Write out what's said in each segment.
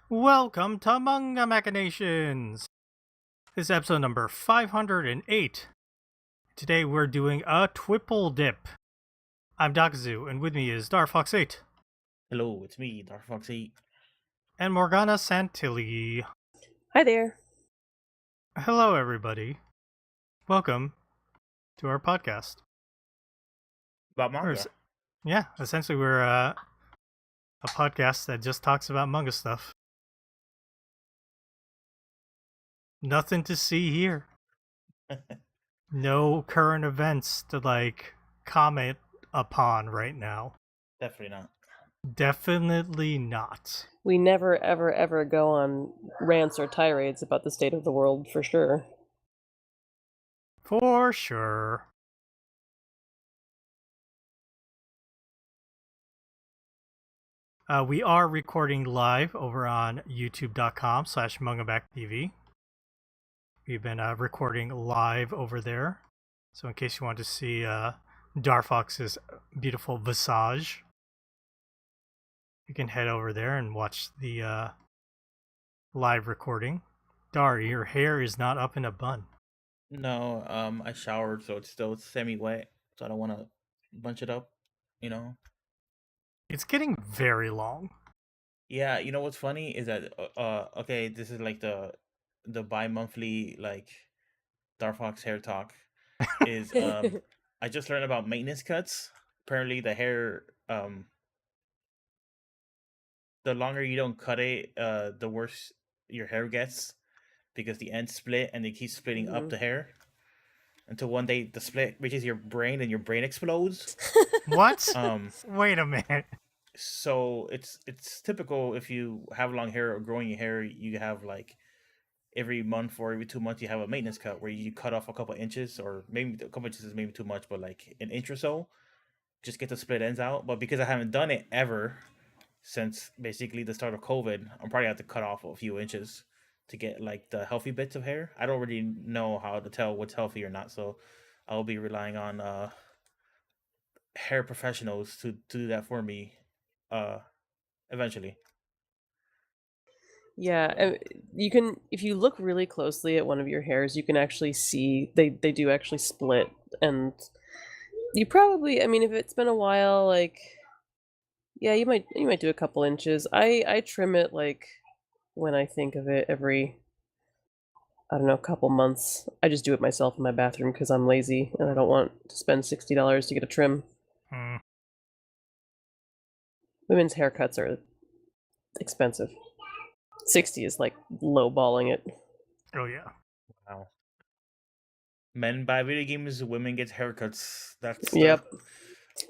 Welcome to Manga Machinations! This is episode number 508. Today we're doing a Twipple Dip. I'm Dakazu, and with me is Darfox8. Hello, it's me, Dark Foxy. And Morgana Santilli. Hi there. Hello, everybody. Welcome to our podcast. About manga. Essentially we're a podcast that just talks about manga stuff. Nothing to see here. No current events to comment upon right now. Definitely not. Definitely not. We never, ever go on rants or tirades about the state of the world, for sure. For sure. We are recording live over on youtube.com/mangabaktv. We've been recording live over there. So in case you want to see Darfox's beautiful visage, you can head over there and watch the live recording. Dar, your hair is not up in a bun. No, I showered, so it's still semi-wet, so I don't want to bunch it up, It's getting very long. Yeah, you know what's funny is that, okay, this is like the bi-monthly, Dark Fox hair talk, is, I just learned about maintenance cuts. Apparently the hair, the longer you don't cut it, the worse your hair gets, because the ends split and they keep splitting up the hair until one day the split reaches your brain and your brain explodes. What? Wait a minute. So it's typical if you have long hair or growing your hair, you have every month or every 2 months you have a maintenance cut where you cut off a couple inches, or maybe a couple inches is maybe too much, but like an inch or so, just get the split ends out. But because I haven't done it ever since basically the start of COVID, I'm probably have to cut off a few inches to get the healthy bits of hair. I don't really know how to tell what's healthy or not, so I'll be relying on hair professionals to do that for me eventually. Yeah, you can, if you look really closely at one of your hairs, you can actually see they do actually split, and you probably, if it's been a while, yeah, you might do a couple inches. I trim it when I think of it every, I don't know, couple months. I just do it myself in my bathroom because I'm lazy and I don't want to spend $60 to get a trim. Women's haircuts are expensive. 60 is lowballing it. Oh yeah. Wow. Men buy video games, women get haircuts. That's Yep.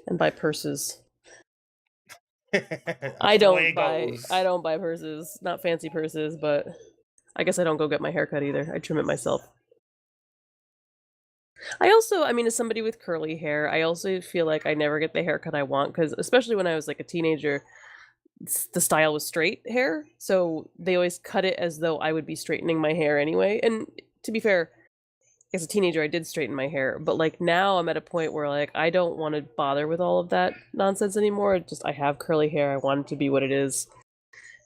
And buy purses. That's I the way don't it buy goes. purses, not fancy purses, but I guess I don't go get my haircut either. I trim it myself. I also, as somebody with curly hair, I also feel like I never get the haircut I want, because especially when I was a teenager, the style was straight hair, so they always cut it as though I would be straightening my hair anyway. And to be fair, as a teenager I did straighten my hair, but now I'm at a point where I don't want to bother with all of that nonsense anymore. Just, I have curly hair, I want it to be what it is,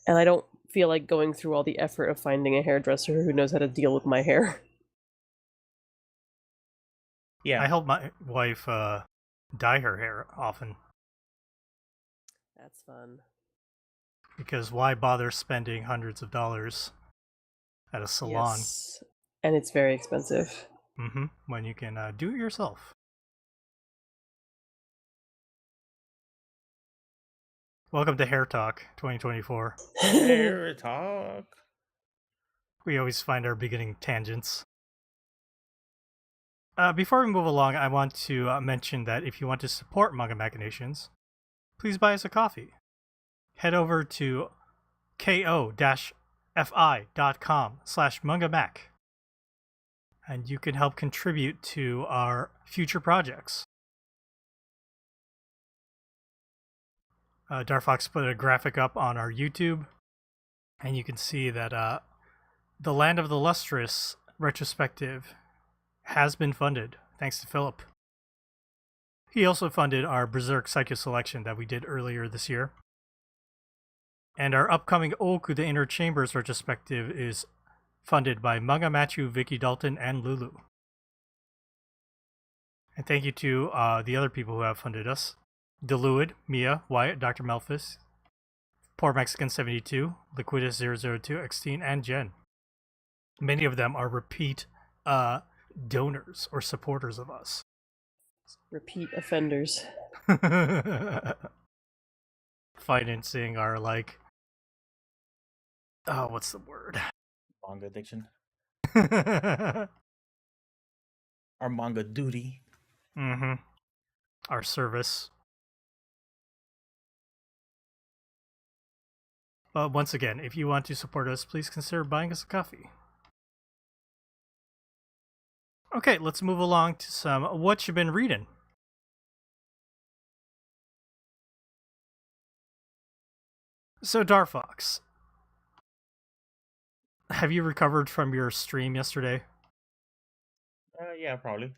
and I don't feel like going through all the effort of finding a hairdresser who knows how to deal with my hair. Yeah, I help my wife dye her hair often. That's fun. Because why bother spending hundreds of dollars at a salon? Yes. And it's very expensive. When you can do it yourself. Welcome to Hair Talk 2024. hair talk. We always find our beginning tangents. Before we move along, I want to mention that if you want to support Manga Machinations, please buy us a coffee. Head over to ko-fi.com/mangamac, and you can help contribute to our future projects. Darfox put a graphic up on our YouTube, and you can see that the Land of the Lustrous retrospective has been funded, thanks to Philip. He also funded our Berserk Psycho Selection that we did earlier this year. And our upcoming Oku the Inner Chambers retrospective is funded by Manga Machu, Vicky Dalton, and Lulu. And thank you to the other people who have funded us. Deluid, Mia, Wyatt, Dr. Melphis, Poor Mexican 72, Liquidus 002, Xteen, and Jen. Many of them are repeat donors or supporters of us. Repeat offenders. Financing our what's the word? Manga addiction. Our manga duty. Mm-hmm. Our service. Once again, if you want to support us, please consider buying us a coffee. Okay, let's move along to some what you've been reading. So, Darfox, have you recovered from your stream yesterday? Yeah, probably.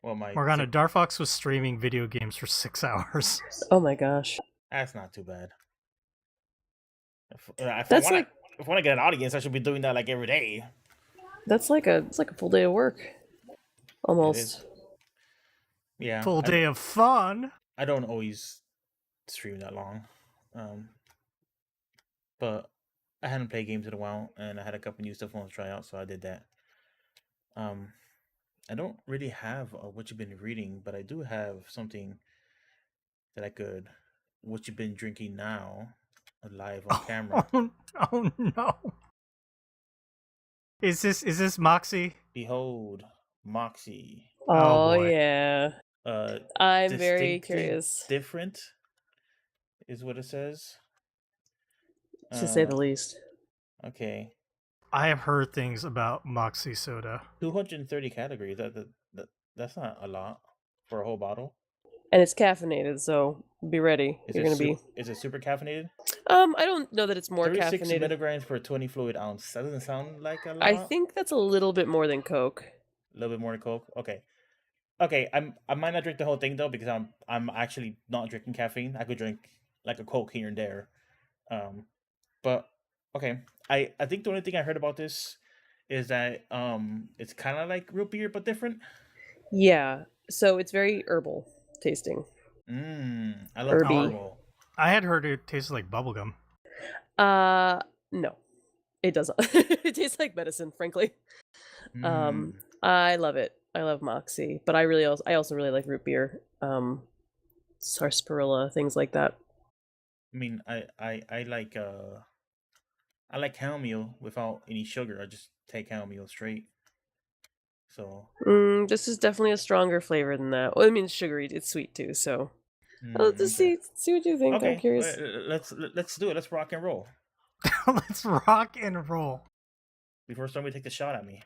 Well, Morgana, Darfox was streaming video games for 6 hours. Oh my gosh. That's not too bad. If That's I want to get an audience, I should be doing that like every day. It's like a full day of work. Almost. Yeah. Full day of fun. I don't always stream that long. But I hadn't played games in a while, and I had a couple new stuff I want to try out, so I did that. I don't really have what you've been reading, but I do have something that I could. What you've been drinking now, live on camera. Oh no! Is this Moxie? Behold, Moxie. Oh boy. yeah. I'm very curious. Different is what it says. To say the least. Okay. I have heard things about Moxie soda. 230 categories. That's not a lot for a whole bottle. And it's caffeinated, so be ready. Is it super caffeinated? I don't know that it's more 36 caffeinated. milligrams per 20 fluid ounce. That doesn't sound like a lot. I think that's a little bit more than Coke. A little bit more than Coke. Okay. I might not drink the whole thing though, because I'm actually not drinking caffeine. I could drink like a Coke here and there. But okay. I think the only thing I heard about this is that it's kind of like root beer but different. Yeah. So it's very herbal tasting. I love herbal. I had heard it tasted like bubblegum. No. It doesn't. It tastes like medicine, frankly. I love it. I love Moxie, but I also really like root beer. Sarsaparilla, things like that. I mean, I like chamomile without any sugar. I just take chamomile straight. So this is definitely a stronger flavor than that. Well, I mean, it's sugary. It's sweet too. So let's just see what you think. Okay. I'm curious. Let's do it. Let's rock and roll. Let's rock and roll. Before somebody take the shot at me.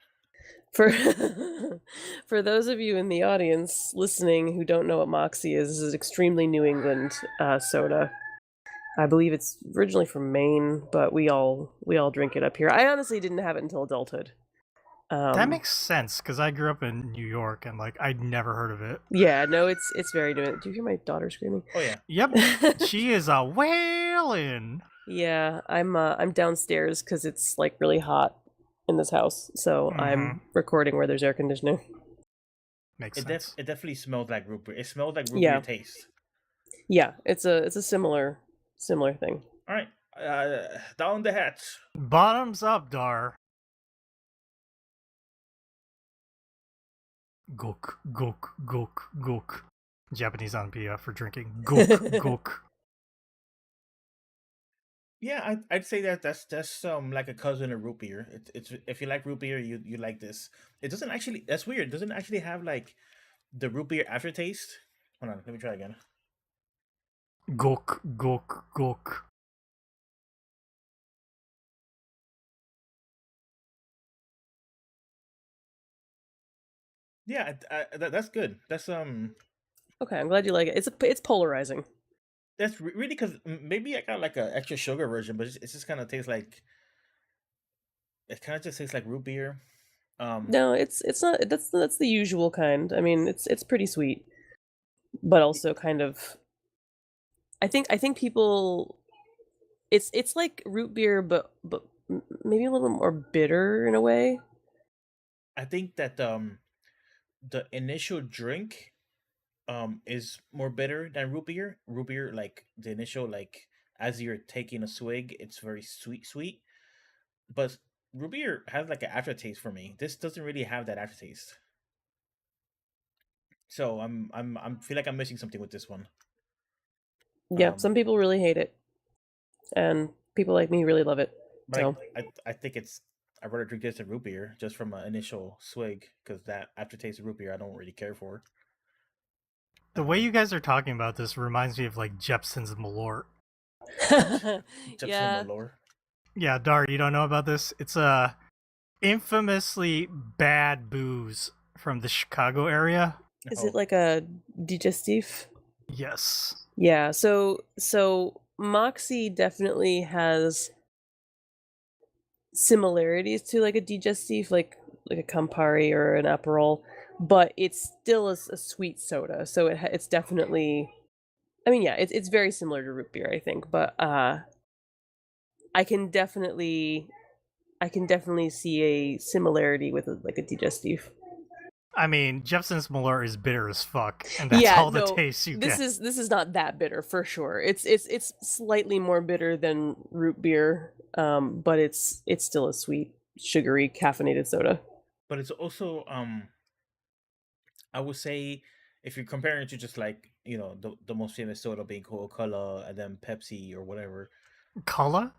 For those of you in the audience listening who don't know what Moxie is, this is extremely New England soda. I believe it's originally from Maine, but we all drink it up here. I honestly didn't have it until adulthood. That makes sense because I grew up in New York and I'd never heard of it. Yeah, no, it's very new. Do you hear my daughter screaming? Oh yeah. Yep. She is a wailing. Yeah, I'm downstairs because it's really hot in this house, so I'm recording where there's air conditioning. Makes sense. It definitely smells like root beer. It smells like root beer taste. Yeah, it's a similar thing. All right, down the hatch. Bottoms up, Dar. Gok, gok, gok, gok. Japanese onomatopoeia for drinking. Gok, gok. Yeah, I'd say that's like a cousin of root beer. It's if you like root beer, you like this. It doesn't actually. That's weird. It doesn't actually have the root beer aftertaste. Hold on, let me try again. Gok, gok, gok. Yeah, that's good. That's Okay, I'm glad you like it. It's polarizing. That's really because maybe I got an extra sugar version, but it just kind of tastes like. It kind of just tastes like root beer. No, it's not. That's the usual kind. I mean, it's pretty sweet, but also kind of. I think people. It's like root beer, but maybe a little more bitter in a way. I think that the initial drink is more bitter than root beer. Root beer, like the initial, like as you're taking a swig, it's very sweet. But root beer has like an aftertaste for me. This doesn't really have that aftertaste. So I'm feel like I'm missing something with this one. Yeah, some Um, people really hate it, and people like me really love it. but So I think I'd rather drink this than root beer just from an initial swig because that aftertaste of root beer I don't really care for. The way you guys are talking about this reminds me of like Jepson's Malort. Jefferson yeah, Malort. Yeah, Dar, you don't know about this? It's a infamously bad booze from the Chicago area. is Oh, it like a digestif? Yes. Yeah, so Moxie definitely has similarities to like a digestif, like a Campari or an Aperol, but it's still a sweet soda. So it's definitely, I mean, yeah, it's very similar to root beer, I think, but I can definitely see a similarity with like a digestif. I mean, Jepson's Malort is bitter as fuck, and that's Yeah, all the no, taste you this get. is not that bitter for sure. It's slightly more bitter than root beer, but it's still a sweet, sugary, caffeinated soda. but it's also I would say if you're comparing it to just like the most famous soda being Coca Cola and then Pepsi or whatever. Cola?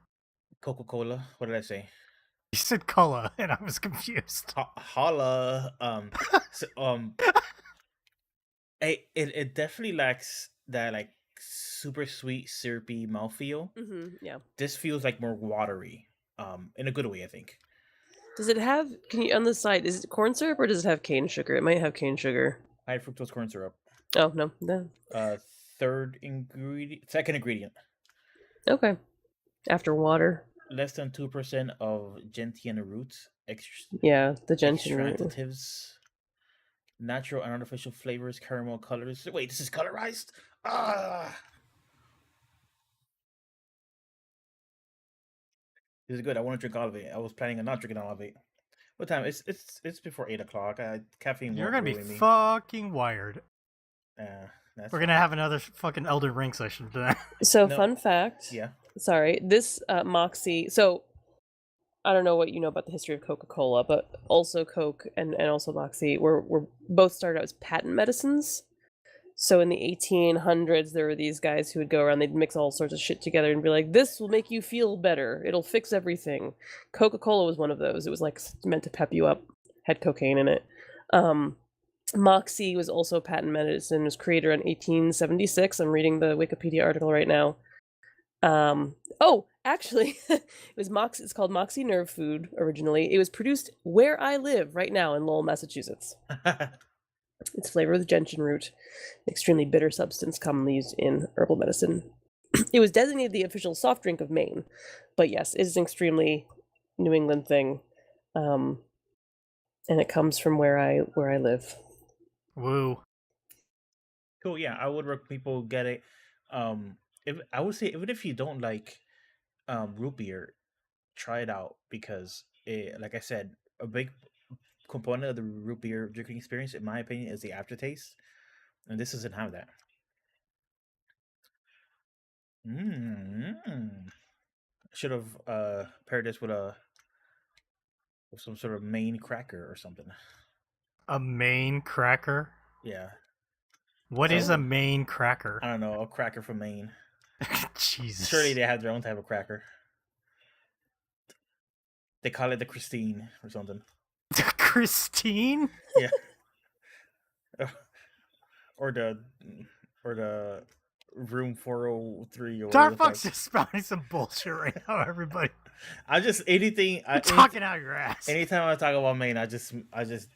Coca Cola. What did I say? You said cola, and I was confused. Holla. So, it definitely lacks that like super sweet syrupy mouthfeel. Yeah. This feels like more watery. In a good way, I think. Does it have? Can you on the side? Is it corn syrup or does it have cane sugar? It might have cane sugar. High fructose corn syrup. Oh no, no. Second ingredient. Okay. After water. Less than 2% of gentian roots. Yeah, the gentian root. Extractatives. Natural and artificial flavors, caramel colors. Wait, this is colorized? Ah! This is good. I want to drink all of it. I was planning on not drinking all of it. What time? It's before 8 o'clock. Caffeine You're won't gonna be ruin me. fucking wired. That's We're gonna have another fucking Elden Ring session tonight. So No. fun fact. Yeah. Sorry, this Moxie. So I don't know what you know about the history of Coca-Cola, but also Coke and also Moxie were both started out as patent medicines. So in the 1800s, there were these guys who would go around, they'd mix all sorts of shit together and be like, this will make you feel better. It'll fix everything. Coca-Cola was one of those. It was like meant to pep you up, had cocaine in it. Moxie was also patent medicine, was created around 1876. I'm reading the Wikipedia article right now. Oh, actually, it's called Moxie Nerve Food originally. It was produced where I live right now in Lowell, Massachusetts. It's flavored with gentian root, an extremely bitter substance commonly used in herbal medicine. It was designated the official soft drink of Maine, but yes, it is an extremely New England thing, and it comes from where I live. Woo. Cool. Yeah, I would recommend people get it. If I would say even if you don't like root beer, try it out because like I said, a big component of the root beer drinking experience, in my opinion, is the aftertaste, and this doesn't have that. Should have paired this with some sort of Maine cracker or something. A Maine cracker? Yeah. What is a Maine cracker? I don't know, a cracker from Maine. Jesus. Surely they have their own type of cracker. They call it the Christine or something. Christine? Yeah. or the room 403 or whatever. Darfox just spouting some bullshit right now, everybody. I just anything You're talking out your ass. Anytime I talk about Maine, I just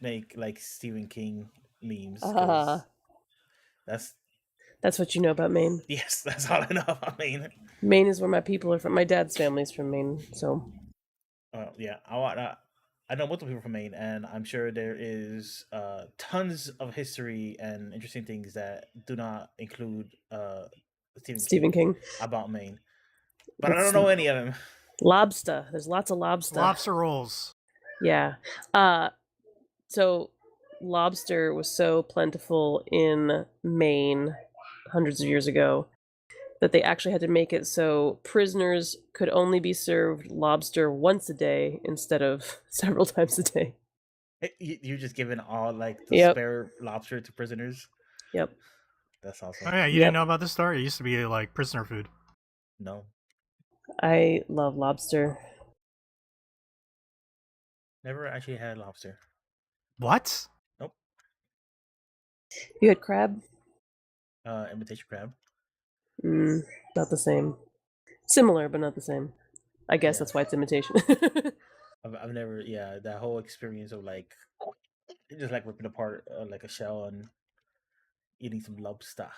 make like Stephen King memes. That's what you know about Maine. Yes, that's all I know about Maine. Maine is where my people are from. My dad's family's from Maine, so. Yeah, I know multiple people from Maine, and I'm sure there is tons of history and interesting things that do not include Stephen King about Maine. But I don't know any of them. Lobster. There's lots of lobster. Lobster rolls. Yeah. So lobster was so plentiful in Maine hundreds of years ago that they actually had to make it so prisoners could only be served lobster once a day instead of several times a day. You're just giving all like the Yep. spare lobster to prisoners. Yep. That's awesome. Oh yeah, you didn't know about this story? It used to be like prisoner food. No, I love lobster. never actually had lobster. What? Nope. You had crab? Imitation crab. Not the same. Similar, but not the same. I guess Yeah. that's why it's imitation. I've never, that whole experience of like just like ripping apart like a shell and eating some lobster.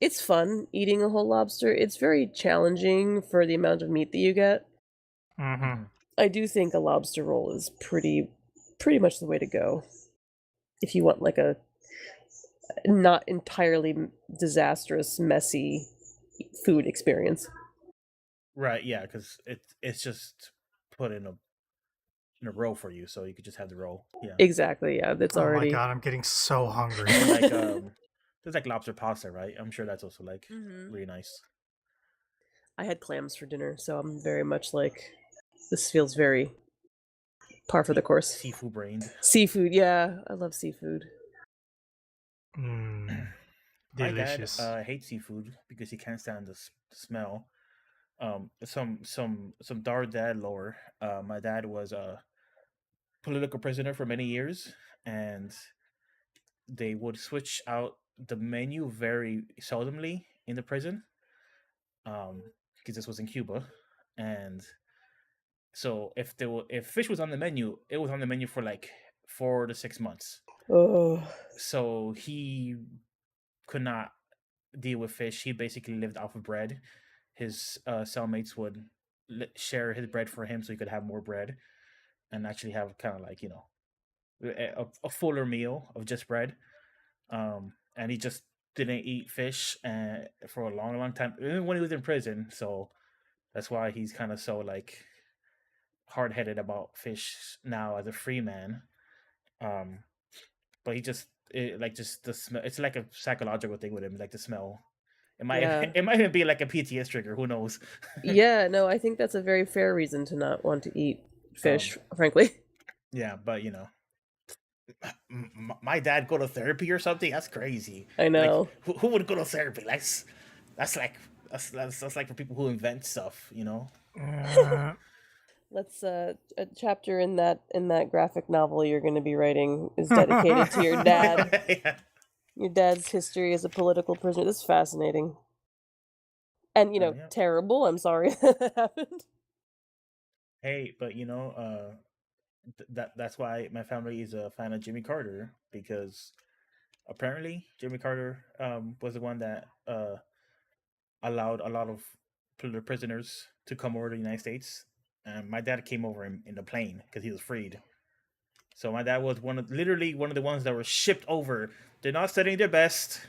It's fun eating a whole lobster. It's very challenging for the amount of meat that you get. Mm-hmm. I do think a lobster roll is pretty much the way to go if you want like a not entirely disastrous, messy food experience. Right, yeah, because it's just put in a roll for you, so you could just have the roll. Yeah. Exactly. Yeah, that's Oh already. my god, I'm getting so hungry. And like there's like lobster pasta, right? I'm sure that's also like really nice. I had clams for dinner, so I'm very much like this feels very par for the course. Seafood brained. Seafood, yeah, I love seafood. My Delicious. dad hates seafood because he can't stand the smell. Some dark dad lore. My dad was a political prisoner for many years, and they would switch out the menu very seldomly in the prison. Because this was in Cuba, and so if fish was on the menu, it was on the menu for like 4 to 6 months. Oh, So he could not deal with fish. He basically lived off of bread. His cellmates would share his bread for him so he could have more bread and actually have kind of like a fuller meal of just bread. And he just didn't eat fish for a long time, even when he was in prison. So that's why he's kind of so like hard headed about fish now as a free man. But he just just the smell. It's like a psychological thing with him, like the smell. It might yeah. it might even be like a PTS trigger. Who knows? Yeah, no, I think that's a very fair reason to not want to eat fish, frankly. Yeah, but my dad go to therapy or something. That's crazy. I know. Like, who would go to therapy? That's like for people who invent stuff. Let's a chapter in that graphic novel you're going to be writing is dedicated to your dad. Yeah. Your dad's history as a political prisoner. This is fascinating. And Yeah. terrible. I'm sorry that happened. Hey, but that's why my family is a fan of Jimmy Carter, because apparently Jimmy Carter was the one that allowed a lot of political prisoners to come over to the United States. And my dad came over in the plane because he was freed. So my dad was literally one of the ones that were shipped over. They're not studying their best.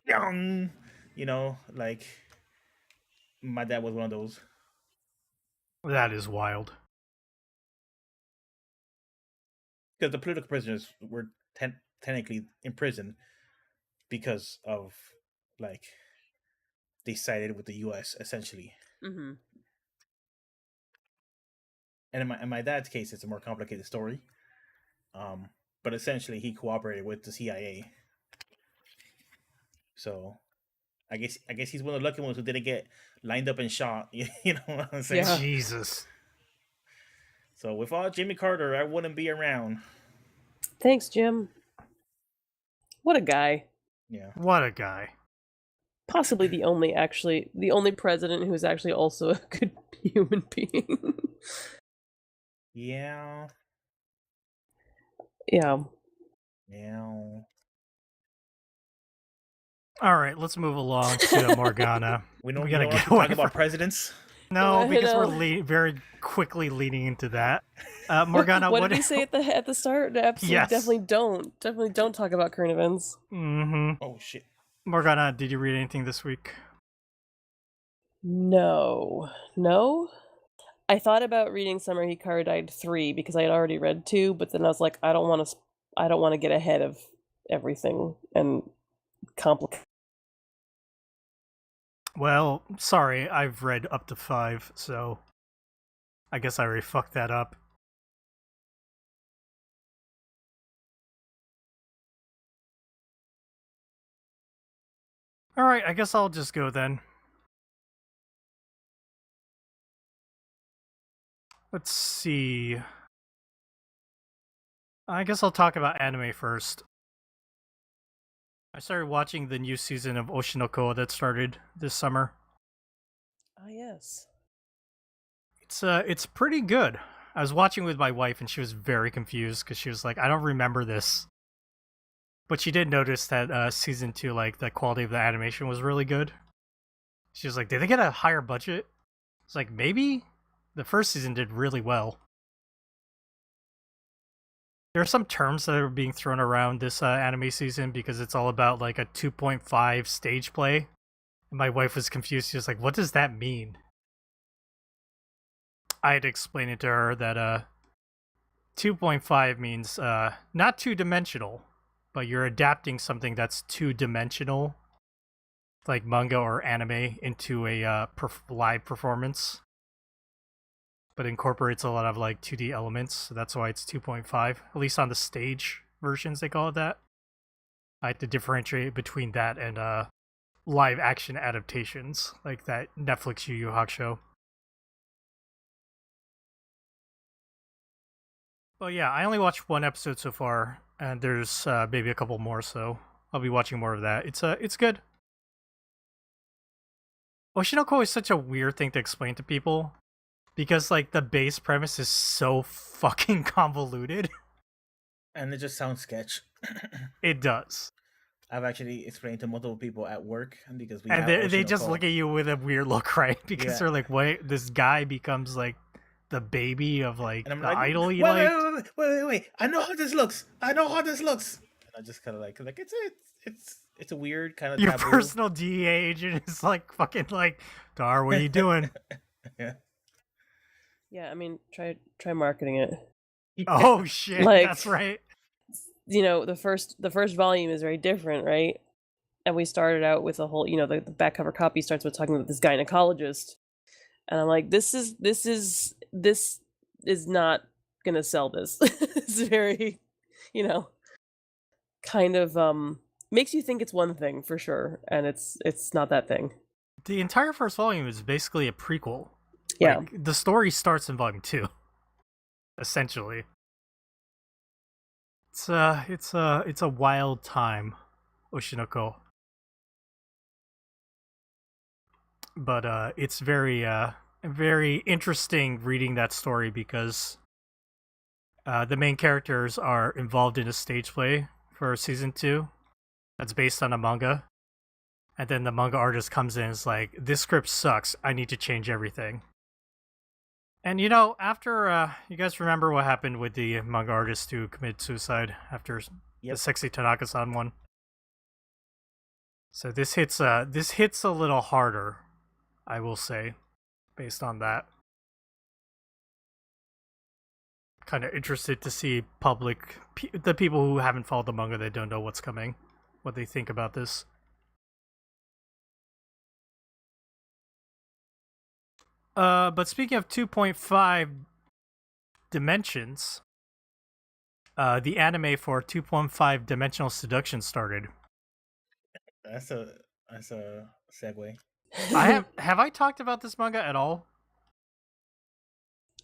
Like my dad was one of those. That is wild. Because the political prisoners were technically in prison because of like they sided with the U.S. essentially. Mm-hmm. And in my dad's case, it's a more complicated story. But essentially, he cooperated with the CIA. So, I guess he's one of the lucky ones who didn't get lined up and shot. You know what I'm saying? Yeah. Jesus. So, without Jimmy Carter, I wouldn't be around. Thanks, Jim. What a guy. Yeah. What a guy. Possibly the only president who's actually also a good human being. Yeah. Yeah. All right, let's move along to Morgana. We gotta get talk about presidents. No, I because know. we're very quickly leading into that. Morgana, what did we say at the start? Absolutely, Yes. definitely don't talk about current events. Mm-hmm. Oh shit. Morgana, did you read anything this week? No. I thought about reading Summer Hikaru Died 3 because I had already read 2, but then I was like, I don't wanna get ahead of everything and complicate. Well, sorry, I've read up to 5, so I guess I already fucked that up. Alright, I guess I'll just go then. Let's see. I guess I'll talk about anime first. I started watching the new season of Oshinoko that started this summer. Ah, yes. It's pretty good. I was watching with my wife and she was very confused because she was like, I don't remember this. But she did notice that season 2, like, the quality of the animation was really good. She was like, did they get a higher budget? It's like, maybe? The first season did really well. There are some terms that are being thrown around this anime season because it's all about like a 2.5 stage play. And my wife was confused. She was like, what does that mean? I had to explain it to her that 2.5 means not two-dimensional, but you're adapting something that's two-dimensional, like manga or anime, into a live performance. But incorporates a lot of like 2D elements, so that's why it's 2.5. At least on the stage versions, they call it that. I had to differentiate between that and live action adaptations, like that Netflix Yu Yu Hakusho. Well, yeah, I only watched one episode so far, and there's maybe a couple more, so I'll be watching more of that. It's good. Oshinoko is such a weird thing to explain to people because like the base premise is so fucking convoluted. And it just sounds sketch. It does. I've actually explained to multiple people at work because we And have they just Oshinoko. look at you with a weird look, right? Because Yeah. they're like, wait, this guy becomes like the baby of like And I'm the like, idol he wait, liked. wait. I know how this looks. And I just kind of like it's a weird kind of Your taboo. personal DEA agent is like fucking like, Dar, what are you doing? Yeah. Yeah, I mean, try marketing it. Oh shit, Like, that's right. You know, the first volume is very different, right? And we started out with a whole, you know, the back cover copy starts with talking about this gynecologist, and I'm like, this is not gonna sell this. It's very, you know, kind of makes you think it's one thing for sure, and it's not that thing. The entire first volume is basically a prequel. Yeah. Like, the story starts in volume 2, essentially. It's a wild time, Oshinoko. But it's very interesting reading that story because the main characters are involved in a stage play for season 2 that's based on a manga. And then the manga artist comes in and is like, this script sucks, I need to change everything. And you know, after you guys remember what happened with the manga artist who committed suicide after the Sexy Tanaka-san one? So this hits a little harder, I will say, based on that. Kind of interested to see the people who haven't followed the manga, they don't know what's coming, what they think about this. But speaking of 2.5 dimensions, the anime for 2.5 dimensional seduction started. That's a segue. Have I talked about this manga at all?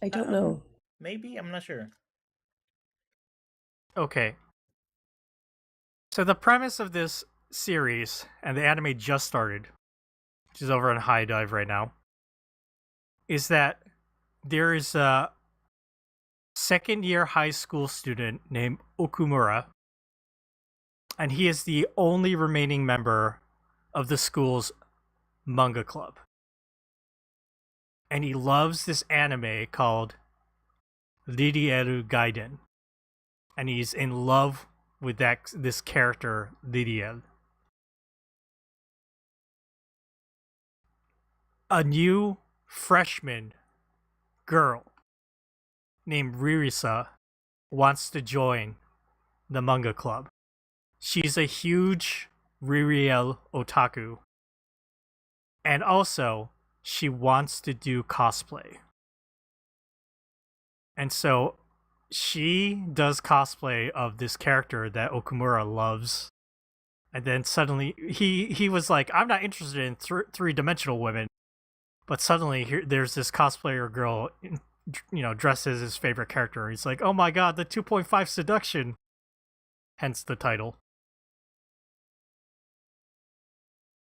I don't know. Maybe, I'm not sure. Okay. So the premise of this series, and the anime just started, which is over on High Dive right now, is that there is a second-year high school student named Okumura, and he is the only remaining member of the school's manga club. And he loves this anime called Lirieru Gaiden. And he's in love with this character, Liriel. a new freshman girl named Ririsa wants to join the manga club. She's a huge Ririel otaku. And also, she wants to do cosplay. And so she does cosplay of this character that Okumura loves. And then suddenly he was like, I'm not interested in three-dimensional women. But suddenly there's this cosplayer girl, dressed as his favorite character. He's like, oh my god, the 2.5 seduction. Hence the title.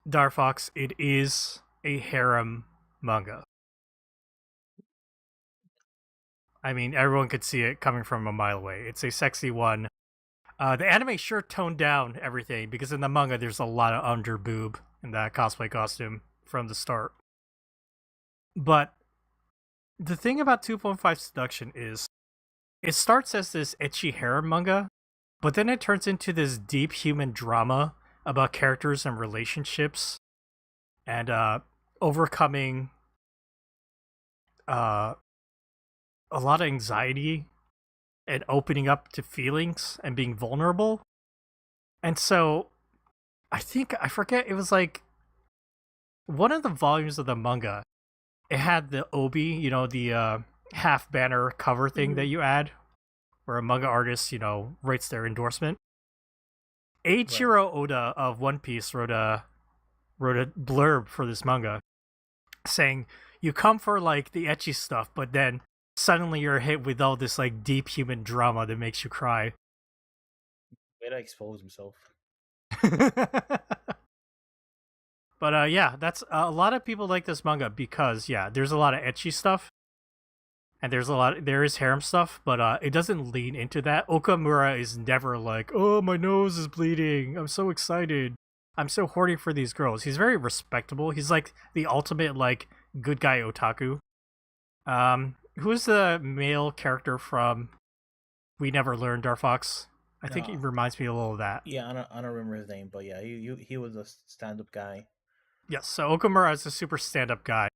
Darfox, it is a harem manga. I mean, everyone could see it coming from a mile away. It's a sexy one. The anime sure toned down everything, because in the manga there's a lot of under boob in that cosplay costume from the start. But the thing about 2.5 Seduction is it starts as this ecchi harem manga, but then it turns into this deep human drama about characters and relationships and overcoming a lot of anxiety and opening up to feelings and being vulnerable. And so I forget, it was like one of the volumes of the manga, it had the obi, the half banner cover thing that you add, where a manga artist, writes their endorsement. Eiichiro Oda of One Piece wrote a blurb for this manga saying, you come for like the ecchi stuff, but then suddenly you're hit with all this like deep human drama that makes you cry. Way to expose himself. But yeah, that's a lot of people like this manga because there's a lot of ecchi stuff, and there is harem stuff, but it doesn't lean into that. Okamura is never like, oh, my nose is bleeding, I'm so excited, I'm so horny for these girls. He's very respectable. He's like the ultimate like good guy otaku. Who's the male character from We Never Learned, Darfox? I think he reminds me a little of that. Yeah, I don't remember his name, but yeah, he was a stand-up guy. Yes, so Okamura is a super stand-up guy,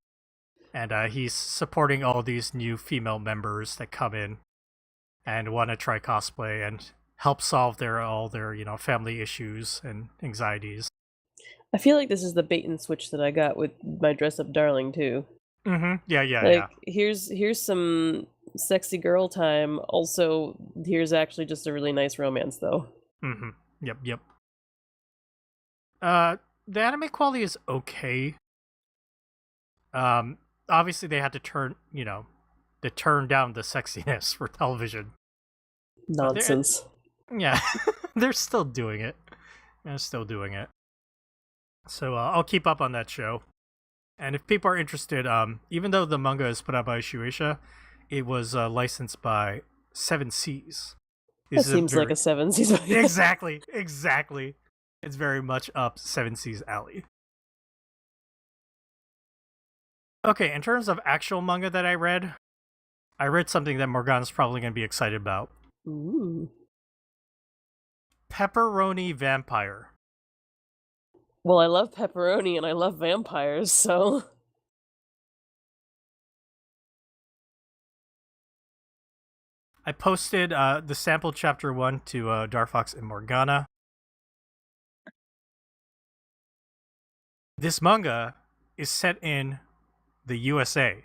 and he's supporting all these new female members that come in and want to try cosplay and help solve all their family issues and anxieties. I feel like this is the bait and switch that I got with my dress up darling too. Mm-hmm. Yeah. Here's some sexy girl time. Also, here's actually just a really nice romance though. Mm-hmm. Yep. The anime quality is okay. Obviously they had to turn down the sexiness for television. Nonsense. Yeah, they're still doing it. So I'll keep up on that show. And if people are interested, even though the manga is put out by Shueisha, it was licensed by Seven Seas. That seems like a Seven Seas. Exactly. It's very much up Seven Seas alley. Okay, in terms of actual manga that I read something that Morgana's probably going to be excited about. Ooh. Pepperoni Vampire. Well, I love pepperoni and I love vampires, so... I posted the sample chapter 1 to Darfox and Morgana. This manga is set in the USA.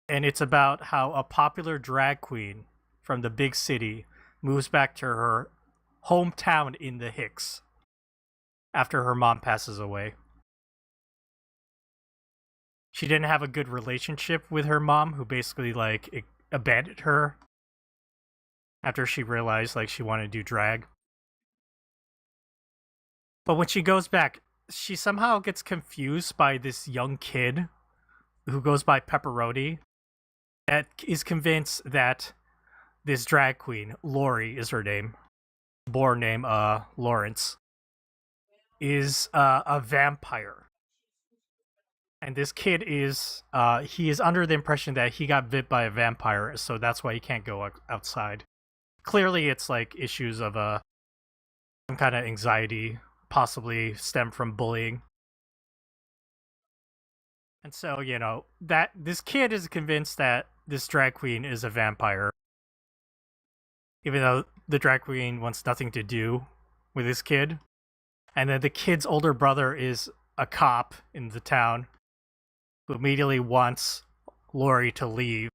And it's about how a popular drag queen from the big city moves back to her hometown in the Hicks after her mom passes away. She didn't have a good relationship with her mom, who basically like abandoned her after she realized like she wanted to do drag. But when she goes back, she somehow gets confused by this young kid who goes by Pepperoni that is convinced that this drag queen, Lori is her name, born name Lawrence, is a vampire. And this kid is he is under the impression that he got bit by a vampire, so that's why he can't go outside. Clearly it's like issues of some kind of anxiety, possibly stem from bullying. And so, that this kid is convinced that this drag queen is a vampire, even though the drag queen wants nothing to do with this kid. And then the kid's older brother is a cop in the town who immediately wants Lori to leave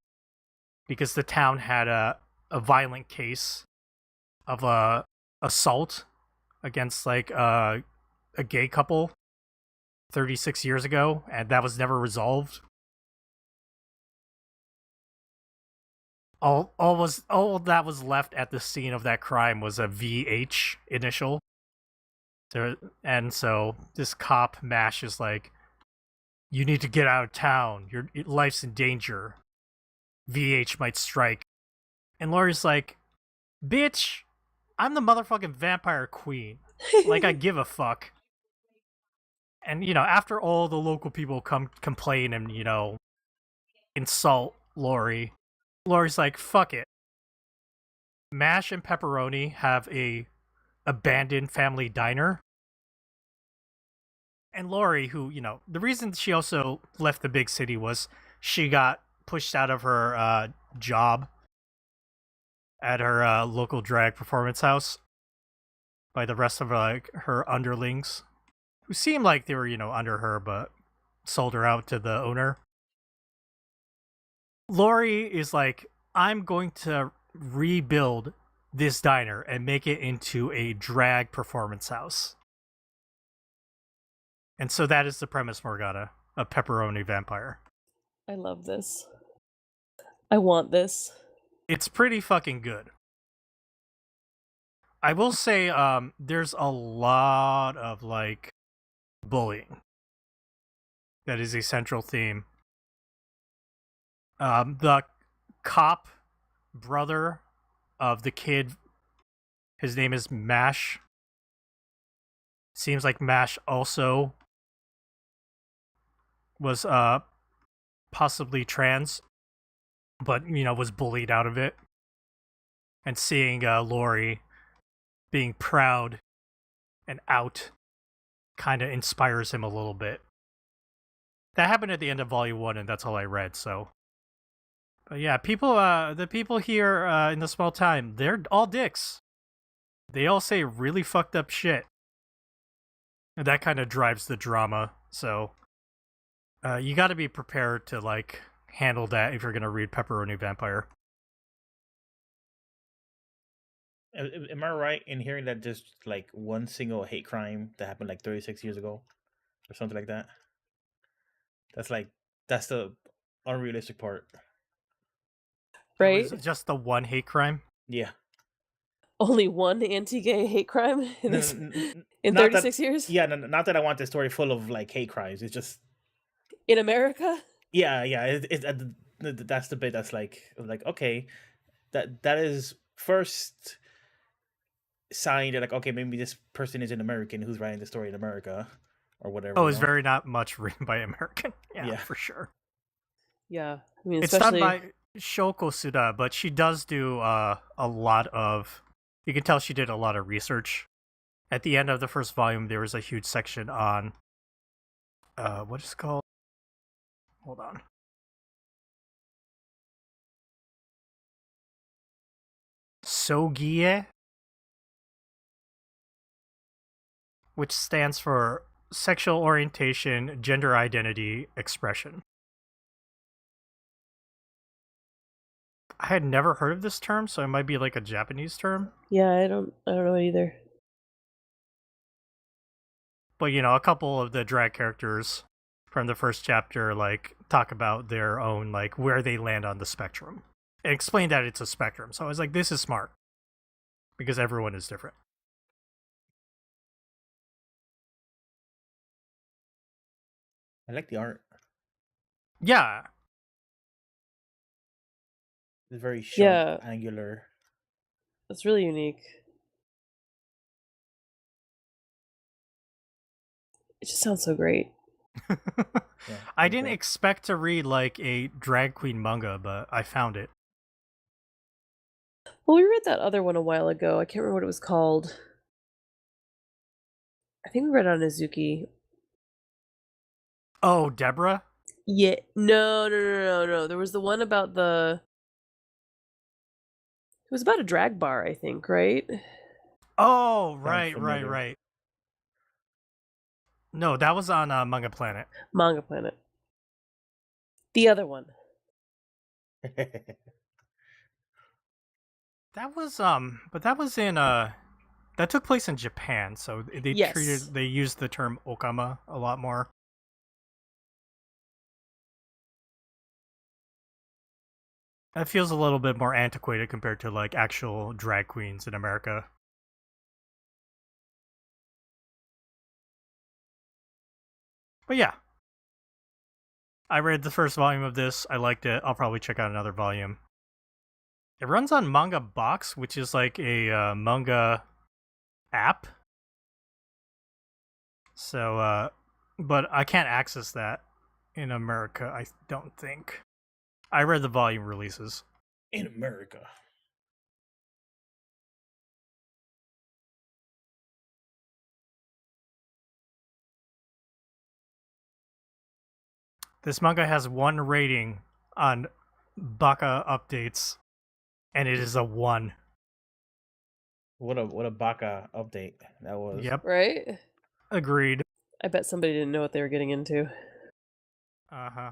because the town had a violent case of a assault against like a gay couple 36 years ago, and that was never resolved. All that was left at the scene of that crime was a VH initial. And so this cop Mash is like, you need to get out of town. Your life's in danger. VH might strike. And Laurie's like, bitch, I'm the motherfucking vampire queen. Like, I give a fuck. And, after all the local people come complain and, insult Lori's like, fuck it. Mash and Pepperoni have a abandoned family diner. And Lori, who, the reason she also left the big city was she got pushed out of her job at her local drag performance house by the rest of her underlings, who seemed like they were, under her, but sold her out to the owner. Lori is like, I'm going to rebuild this diner and make it into a drag performance house. And so that is the premise, Morgana, a pepperoni vampire. I love this. I want this. It's pretty fucking good. I will say, there's a lot of, like, bullying. That is a central theme. The cop brother of the kid, his name is Mash. Seems like Mash also was possibly trans, but was bullied out of it. And seeing Lori being proud and out kind of inspires him a little bit. That happened at the end of Volume 1, and that's all I read, so. But yeah, the people here in the small town, they're all dicks. They all say really fucked up shit. And that kind of drives the drama, so. You gotta be prepared to, like, handle that if you're gonna read Pepperoni Vampire. Am I right in hearing that just like one single hate crime that happened like 36 years ago or something like that? That's the unrealistic part. Right? It was just the one hate crime? Yeah. Only one anti-gay hate crime in this in Not 36 years? Yeah, not that I want this story full of like hate crimes. It's just In America? yeah. That's the bit that's like okay, that is first sign that like okay, maybe this person is an American who's writing the story in America or whatever. Oh, it's very not much written by American. Yeah, for sure. Yeah, I mean, it's done by Shoko Suda, but she does do a lot of. You can tell she did a lot of research. At the end of the first volume, there was a huge section on. What is it called? Hold on. Sogie, which stands for sexual orientation, gender identity, expression. I had never heard of this term, so it might be like a Japanese term. Yeah, I don't know either. But a couple of the drag characters from the first chapter like talk about their own like where they land on the spectrum. And explain that it's a spectrum. So I was like, this is smart. Because everyone is different. I like the art. Yeah. It's very sharp, angular. That's really unique. It just sounds so great. I didn't expect to read like a drag queen manga, but I found it. Well, we read that other one a while ago. I can't remember what it was called. I think we read it on Izuki. Oh, Deborah? Yeah, no. There was the one about the. It was about a drag bar, I think, right? Oh, Sounds right. familiar. No, that was on Manga Planet. Manga Planet. The other one. That was but that was in that took place in Japan, so Yes. they used the term okama a lot more. That feels a little bit more antiquated compared to like actual drag queens in America. But yeah, I read the first volume of this. I liked it. I'll probably check out another volume. It runs on Manga Box, which is like a manga app. So, but I can't access that in America, I don't think. I read the volume releases. In America. This manga has 1 rating on Baka updates, and it is a 1. What a baka update that was. Yep, Right? agreed. I bet somebody didn't know what they were getting into. Uh-huh.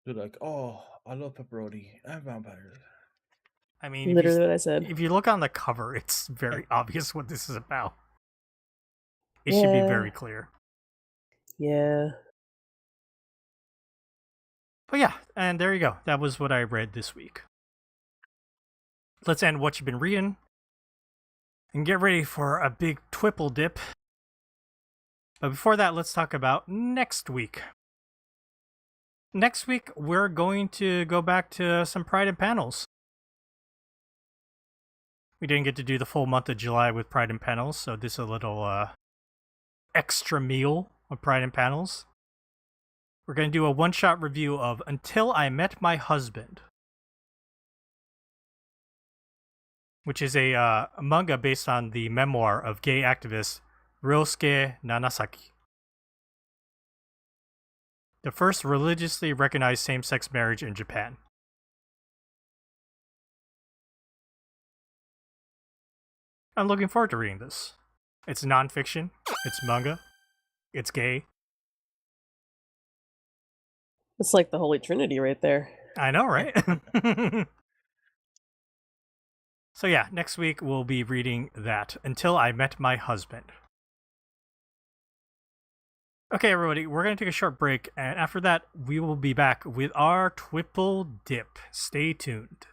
They're like, oh, I love pepperoni and vampires. I mean, Literally what I said. if you look on the cover, it's very obvious what this is about. It Yeah. should be very clear. Yeah. But yeah, and there you go. That was what I read this week. Let's end what you've been reading and get ready for a big twipple dip. But before that, let's talk about next week. Next week, we're going to go back to some Pride and Panels. We didn't get to do the full month of July with Pride and Panels, so this is a little extra meal of Pride and Panels. We're going to do a one-shot review of Until I Met My Husband, which is a manga based on the memoir of gay activist Ryosuke Nanasaki. The first religiously recognized same-sex marriage in Japan. I'm looking forward to reading this. It's nonfiction, it's manga, it's gay. It's like the Holy Trinity right there. I know, right? So yeah, next week we'll be reading that, Until I Met My Husband. Okay, everybody, we're going to take a short break, and after that, we will be back with our Twipple Dip. Stay tuned.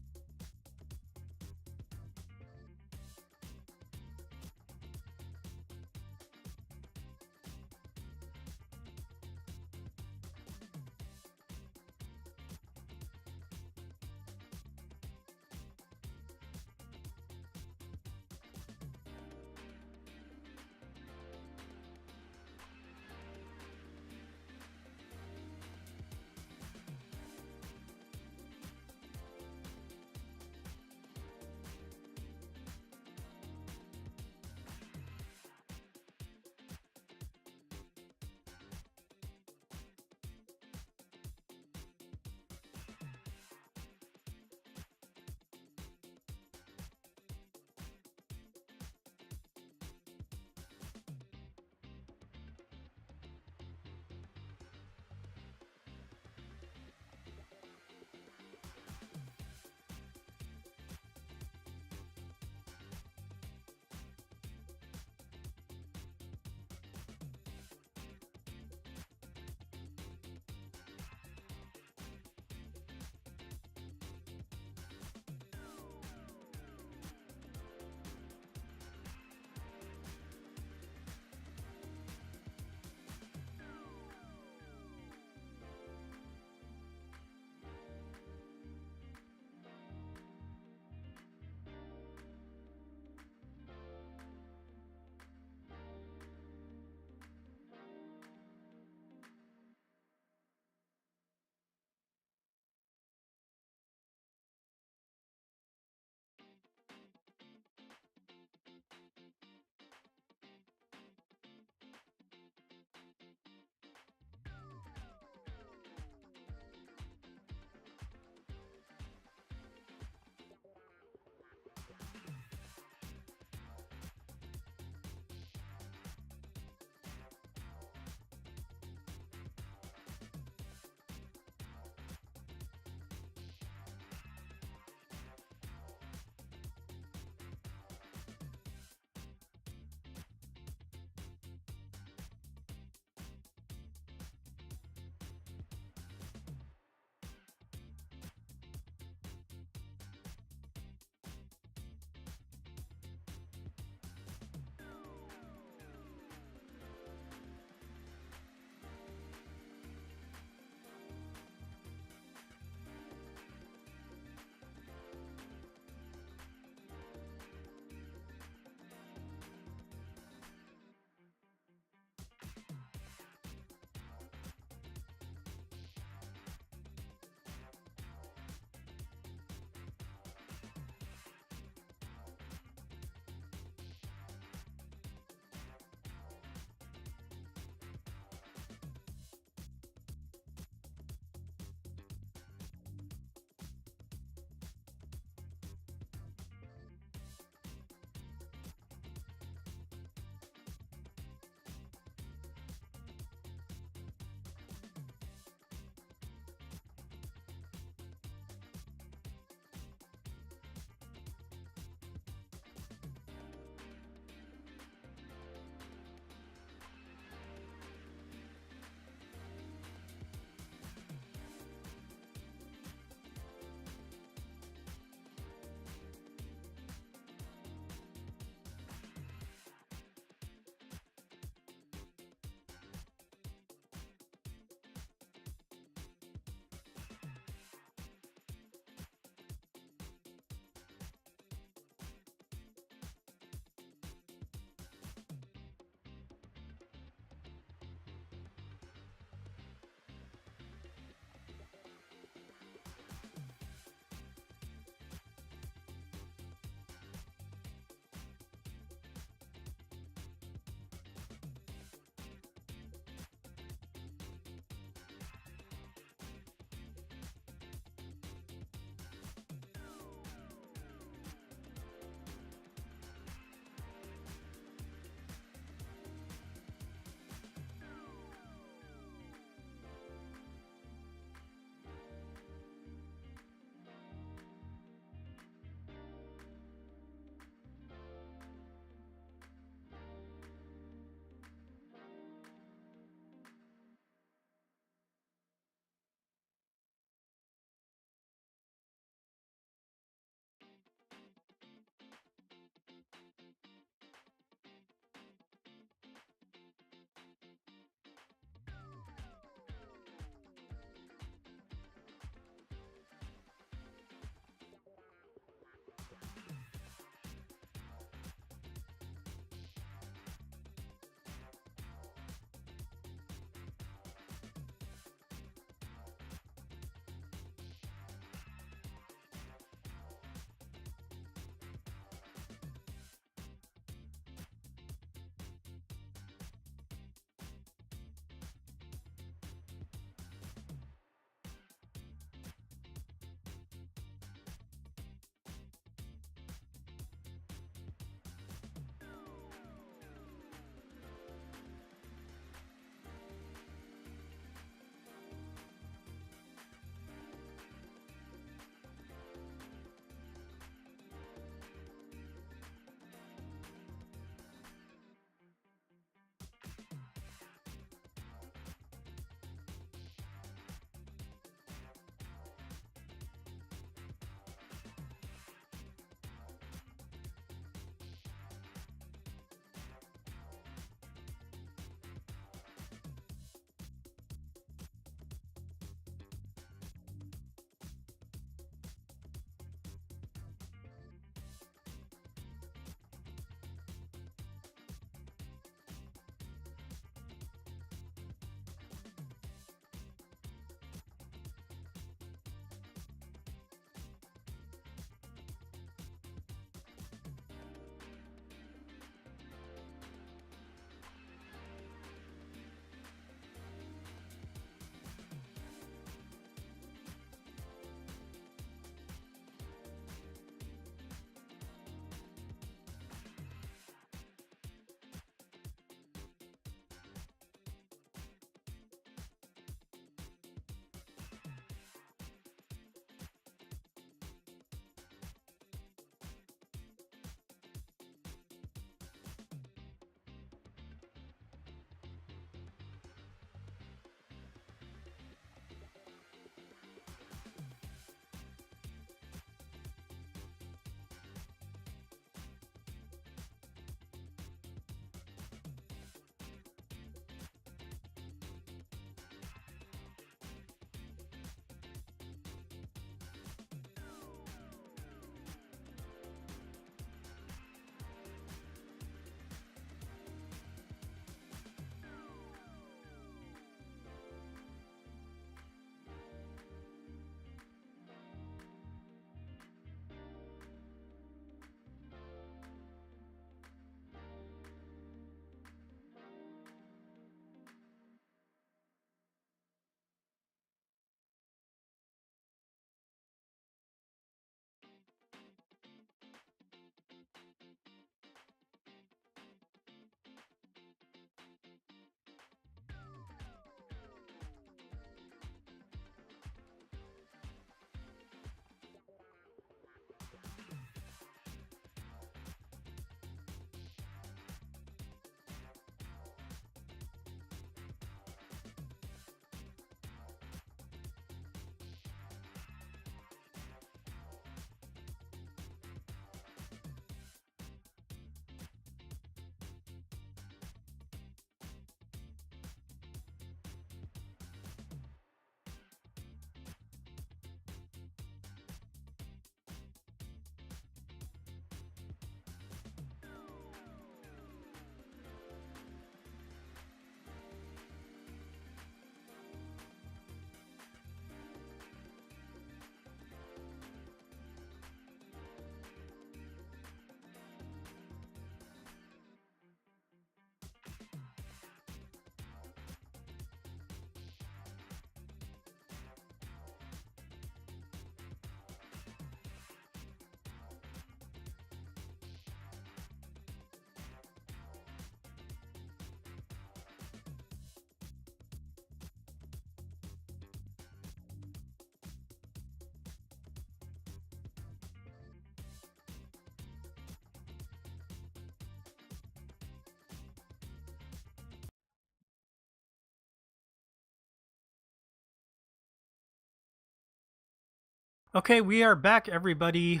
Okay, we are back, everybody.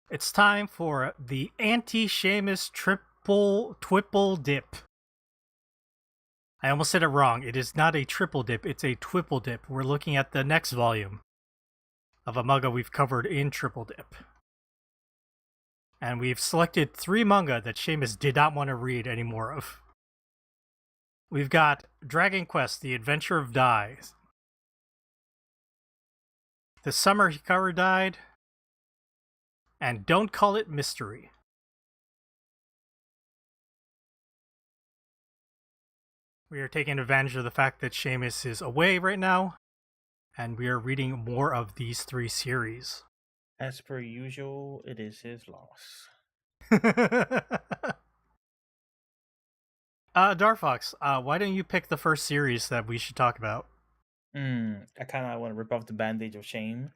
It's time for the anti-Seamus twipple dip. I almost said it wrong. It is not a triple dip, it's a twipple dip. We're looking at the next volume of a manga we've covered in triple dip. And we've selected 3 manga that Seamus did not want to read any more of. We've got Dragon Quest, The Adventure of Dai. The Summer Hikaru Died, and Don't Call It Mystery. We are taking advantage of the fact that Seamus is away right now, and we are reading more of these 3 series. As per usual, it is his loss. Darfox, why don't you pick the first series that we should talk about? I kind of want to rip off the bandage of shame,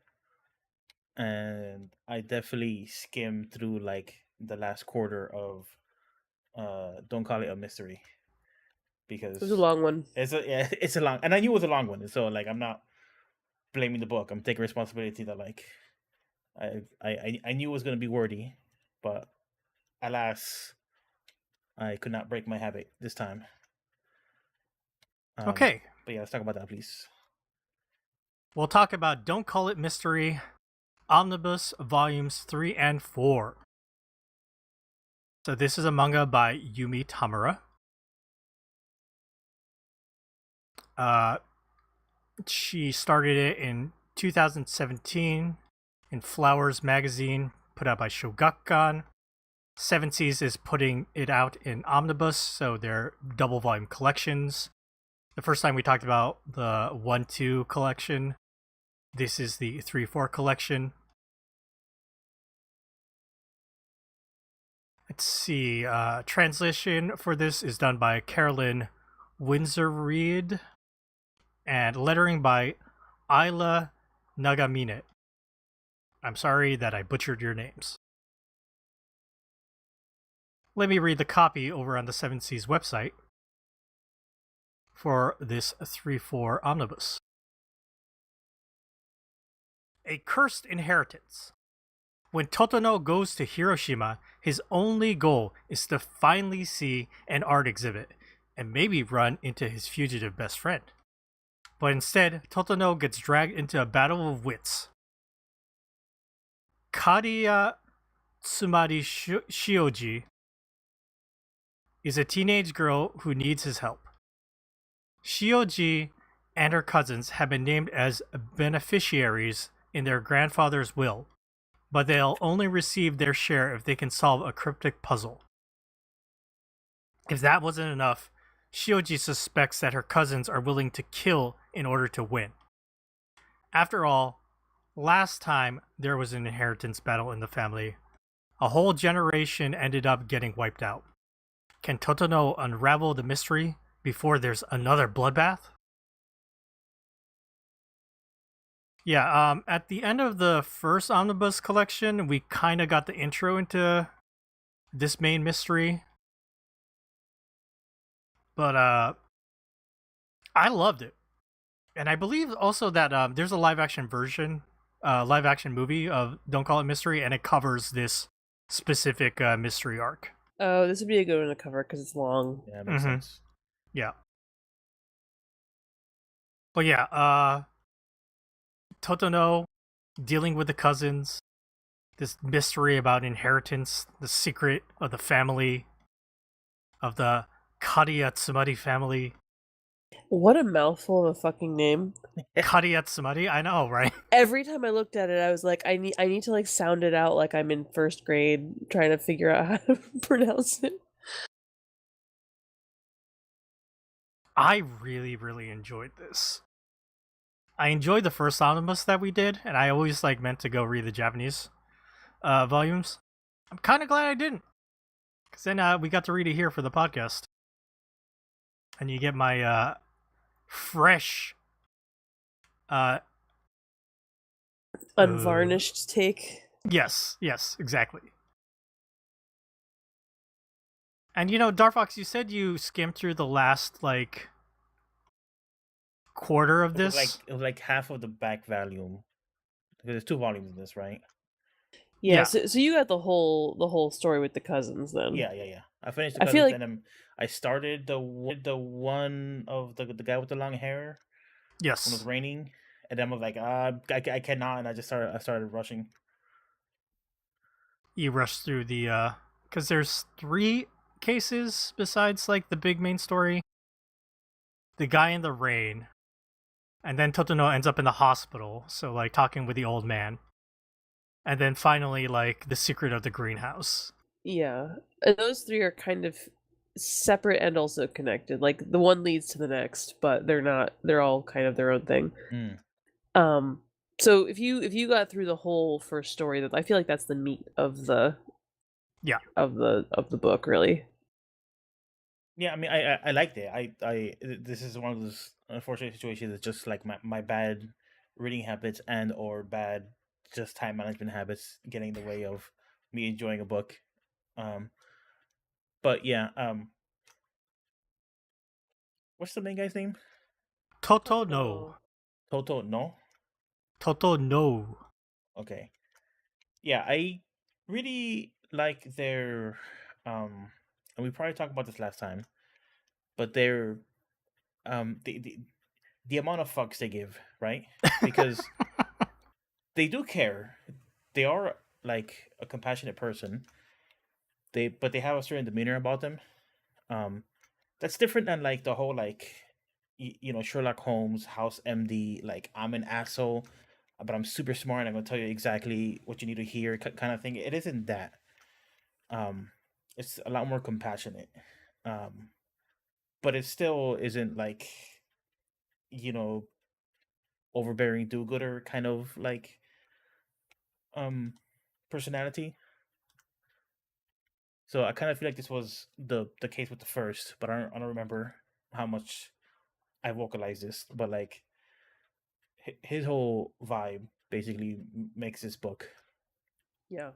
and I definitely skimmed through like the last quarter of Don't Call It a Mystery, because It was a long one. it's a long, and I knew it was a long one, so like I'm not blaming the book. I'm taking responsibility that like I knew it was going to be wordy, but alas, I could not break my habit this time. Okay. But yeah, let's talk about that, please. We'll talk about Don't Call It Mystery, Omnibus Volumes 3 and 4. So this is a manga by Yumi Tamura. She started it in 2017 in Flowers magazine, put out by Shogakukan. Seven Seas is putting it out in Omnibus, so they're double volume collections. The first time we talked about the 1-2 collection. This is the 3-4 collection. Let's see. Translation for this is done by Carolyn Windsor-Reed, and lettering by Isla Nagamine. I'm sorry that I butchered your names. Let me read the copy over on the Seven Seas website for this 3-4 omnibus. A cursed inheritance. When Totono goes to Hiroshima, his only goal is to finally see an art exhibit and maybe run into his fugitive best friend. But instead, Totono gets dragged into a battle of wits. Kariya Tsumari Shioji is a teenage girl who needs his help. Shioji and her cousins have been named as beneficiaries in their grandfather's will, but they'll only receive their share if they can solve a cryptic puzzle. If that wasn't enough, Shioji suspects that her cousins are willing to kill in order to win. After all, last time there was an inheritance battle in the family, a whole generation ended up getting wiped out. Can Totono unravel the mystery before there's another bloodbath? Yeah, at the end of the first omnibus collection, we kind of got the intro into this main mystery. But I loved it. And I believe also that there's a live-action version, live-action movie of Don't Call It Mystery, and it covers this specific mystery arc. Oh, this would be a good one to cover because it's long. Yeah, that makes sense. Yeah. But yeah, Totono dealing with the cousins, this mystery about inheritance, the secret of the family, of the Kariya Tsumari family. What a mouthful of a fucking name. Kariya Tsumari? I know, right? Every time I looked at it, I was like, I need to like sound it out like I'm in first grade trying to figure out how to pronounce it. I really, really enjoyed this. I enjoyed the first omnibus that we did, and I always like meant to go read the Japanese volumes. I'm kind of glad I didn't, because then we got to read it here for the podcast, and you get my fresh, unvarnished take. Yes, exactly. And you know, Darfox, you said you skimmed through the last like quarter of this. It was like half of the back volume. Because there's 2 volumes in this, right? Yeah, Yeah. so you got the whole story with the cousins then. Yeah. I finished the I feel cousins, like and then I started the one of the guy with the long hair when it was Yes. raining, and then I was like, I cannot, and I started rushing. You rush through the because there's 3 cases besides like the big main story. The guy in the rain, and then Totono ends up in the hospital, so like talking with the old man. And then finally like the secret of the greenhouse. yeah, and those 3 are kind of separate and also connected. Like the one leads to the next, but they're not. They're all kind of their own thing. Mm. So if you got through the whole first story, that I feel like that's the meat of the Yeah. of the book, really. Yeah, I mean, I liked it. This is one of those unfortunate situations that's just like my bad reading habits and or bad just time management habits getting in the way of me enjoying a book. Um, but yeah, what's the main guy's name? Toto no. Toto, no? Toto no. Okay. Yeah, I really like their and we probably talked about this last time, but their the amount of fucks they give, right? Because they do care. They are like a compassionate person. But they have a certain demeanor about them. Um that's different than like the whole like Sherlock Holmes, House MD, like I'm an asshole, but I'm super smart and I'm gonna tell you exactly what you need to hear kind of thing. It isn't that. Um, it's a lot more compassionate. Um, but it still isn't like you know overbearing do-gooder kind of like um personality. So I kind of feel like this was the case with the first, but I don't remember how much I vocalized this, but like his whole vibe basically makes this book, Yeah.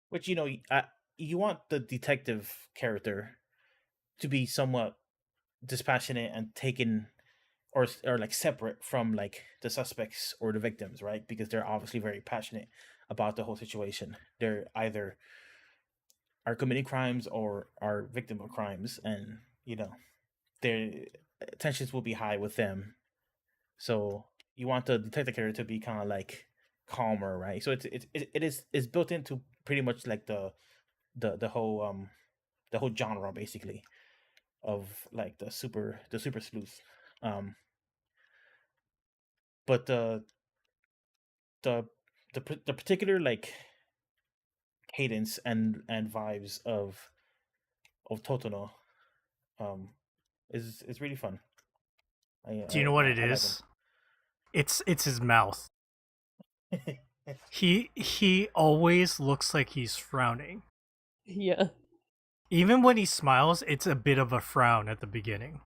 which you want the detective character to be somewhat dispassionate and taken or like separate from like the suspects or the victims, right? Because they're obviously very passionate about the whole situation. They're either are committing crimes or are victim of crimes, and their tensions will be high with them. So you want the detective character to be kind of like calmer, right? So it's built into pretty much like the whole genre basically of like the super sleuth. Um, but the the particular like cadence and vibes of Totono um is really fun. I Do you know what it I like him. is? It's his mouth. He always looks like he's frowning. Yeah. Even when he smiles, it's a bit of a frown at the beginning.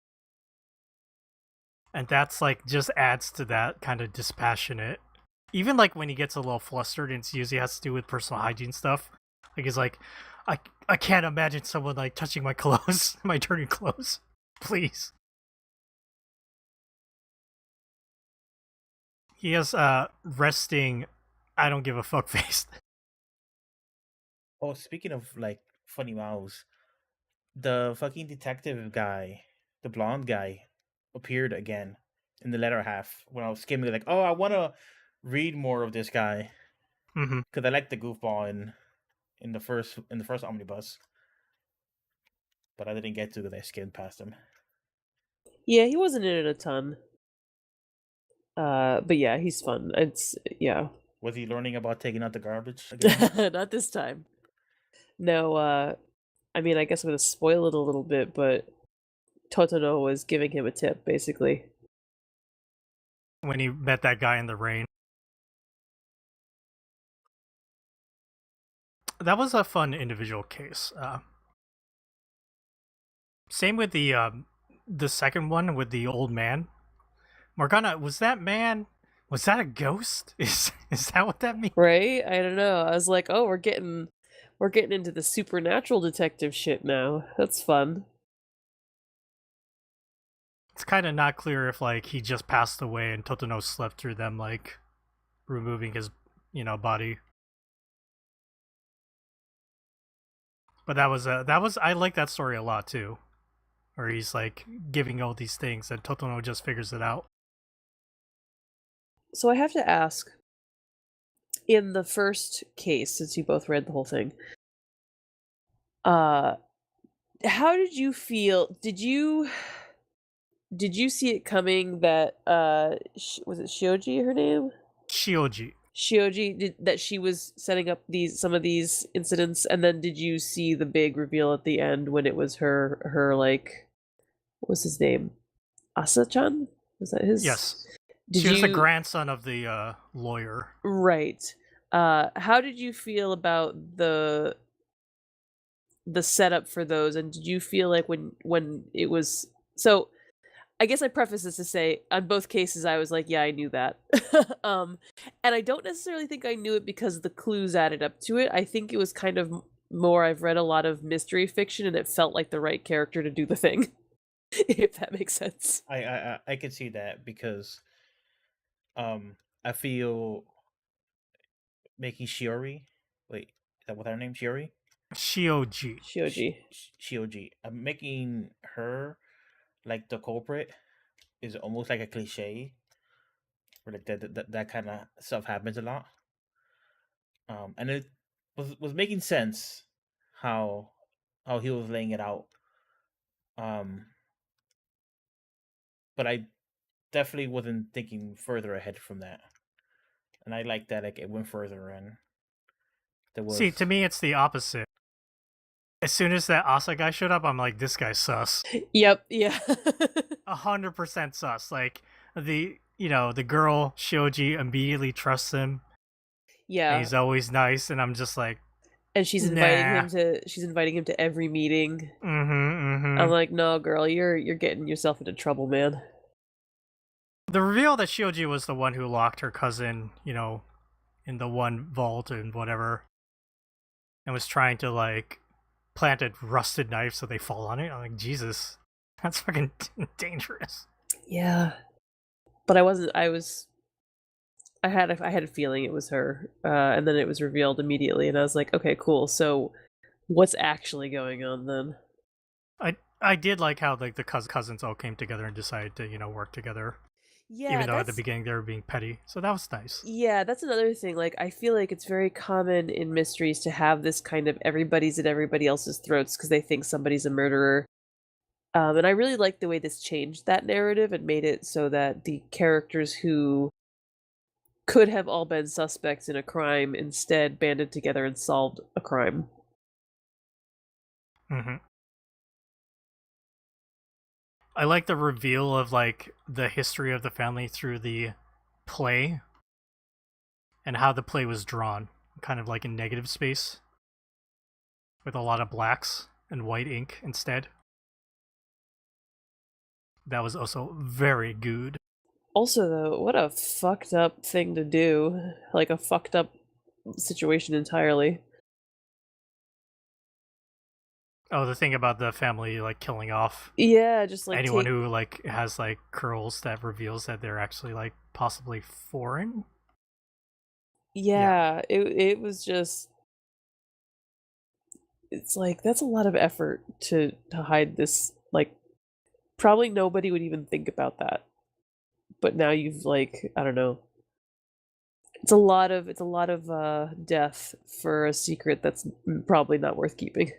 And that's like just adds to that kind of dispassionate. Even like when he gets a little flustered and it's usually has to do with personal hygiene stuff. Like he's like, I can't imagine someone like touching my clothes, my dirty clothes. Please. He has resting I don't give a fuck face. Oh, speaking of like funny mouths, the fucking detective guy, the blonde guy, appeared again in the latter half when I was skimming. Like, oh, I want to read more of this guy Mm-hmm. because I like the goofball in the first omnibus, but I didn't get to because I skimmed past him. Yeah, he wasn't in it a ton. But yeah, he's fun. It's yeah. Was he learning about taking out the garbage again? Not this time. No, I mean I guess I'm gonna spoil it a little bit, but Totoro was giving him a tip, basically. When he met that guy in the rain. That was a fun individual case. Same with the second one with the old man. Morgana, was that a ghost? Is that what that means? Right? I don't know. I was like, oh, we're getting into the supernatural detective shit now. That's fun. It's kind of not clear if like he just passed away and Totono slept through them like removing his, body. But that was I like that story a lot too, where he's like giving all these things and Totono just figures it out. So I have to ask, in the first case, since you both read the whole thing, how did you feel? Did you see it coming that was it Shioji her name? Shioji that she was setting up some of these incidents, and then did you see the big reveal at the end when it was her like, what was his name? Asa-chan? Was that his? Yes. She was the grandson of the lawyer. Right. How did you feel about the setup for those, and did you feel like when it was so? I guess I preface this to say, on both cases, I was like, yeah, I knew that. And I don't necessarily think I knew it because the clues added up to it. I think it was kind of more, I've read a lot of mystery fiction, and it felt like the right character to do the thing, if that makes sense. I could see that because I feel making Shiori, wait, is that what her name? Shiori? Shioji. I'm making her like the culprit is almost like a cliche, where like that kind of stuff happens a lot. And it was making sense how he was laying it out. But I definitely wasn't thinking further ahead from that, and I like that like it went further and there was. See, to me, it's the opposite. As soon as that Asa guy showed up, I'm like, this guy's sus. Yep, yeah. 100% sus. Like, the girl, Shioji, immediately trusts him. Yeah. And he's always nice, and I'm just like, and she's inviting him to every meeting. I'm like, no, girl, you're getting yourself into trouble, man. The reveal that Shioji was the one who locked her cousin, in the one vault and whatever, and was trying to like plant a rusted knife so they fall on it. I'm like, Jesus, that's fucking dangerous. Yeah, but I had a feeling it was her, and then it was revealed immediately, and I was like, okay, cool. So, what's actually going on then? I did like how like the cousins all came together and decided to work together. Yeah, even though at the beginning they were being petty, so that was nice. Yeah, that's another thing. Like, I feel like it's very common in mysteries to have this kind of everybody's at everybody else's throats because they think somebody's a murderer. And I really like the way this changed that narrative and made it so that the characters who could have all been suspects in a crime instead banded together and solved a crime. I like the reveal of like the history of the family through the play and how the play was drawn, kind of like in negative space with a lot of blacks and white ink instead. That was also very good. Also, though, what a fucked up thing to do. Like, a fucked up situation entirely. Oh, the thing about the family like killing off just like anyone who like has like curls, that reveals that they're actually like possibly foreign. Yeah. It was just, it's like, that's a lot of effort to hide this. Like, probably nobody would even think about that, but now you've like, I don't know, it's a lot of death for a secret that's probably not worth keeping.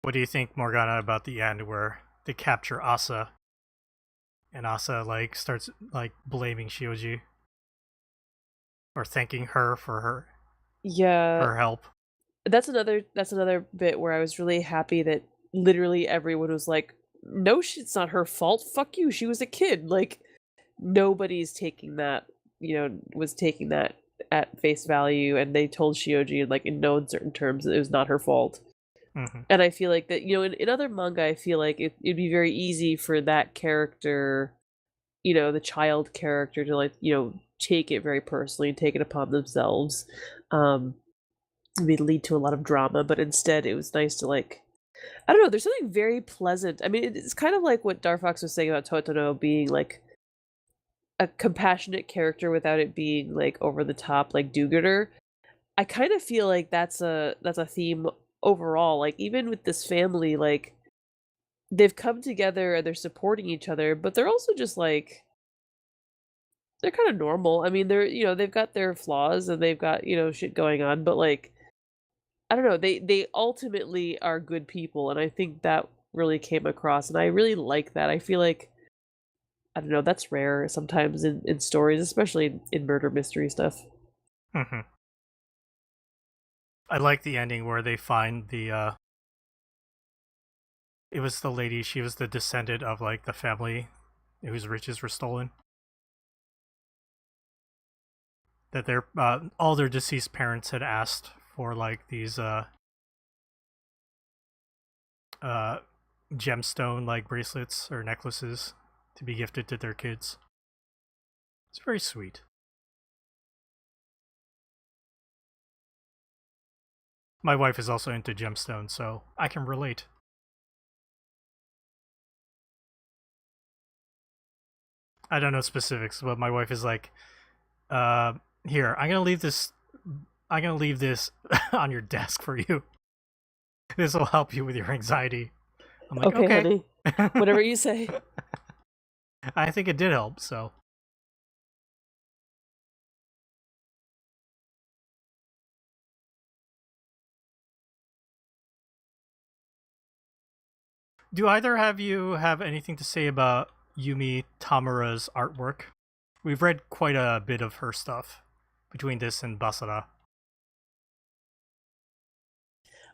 What do you think, Morgana, about the end where they capture Asa and Asa like starts like blaming Shioji or thanking her for her help? That's another bit where I was really happy that literally everyone was like, no, it's not her fault, fuck you, she was a kid. Like, nobody's taking that, was taking that at face value, and they told Shioji like in no uncertain terms that it was not her fault. And I feel like that, in other manga, I feel like it'd be very easy for that character, the child character, to like, take it very personally and take it upon themselves. It may lead to a lot of drama, but instead it was nice to like I don't know, there's something very pleasant. I mean, it's kind of like what Darfox was saying about Totoro being like a compassionate character without it being like over the top, like do-gooder. I kind of feel like that's a theme overall. Like even with this family, like they've come together and they're supporting each other, but they're also just like they're kind of normal. I mean, they've got their flaws and they've got, shit going on, but like I don't know, they ultimately are good people and I think that really came across and I really like that. I feel like I don't know, that's rare sometimes in stories, especially in murder mystery stuff. Hmm. I like the ending where they find the it was the lady, she was the descendant of like the family whose riches were stolen. That their all their deceased parents had asked for like these uh gemstone like bracelets or necklaces to be gifted to their kids. It's very sweet. My wife is also into gemstones, so I can relate. I don't know specifics, but my wife is like, here, I'm gonna leave this on your desk for you. This will help you with your anxiety. I'm like, Okay, okay. honey. Whatever you say. I think it did help, so. Do either of you have anything to say about Yumi Tamura's artwork? We've read quite a bit of her stuff between this and Basara.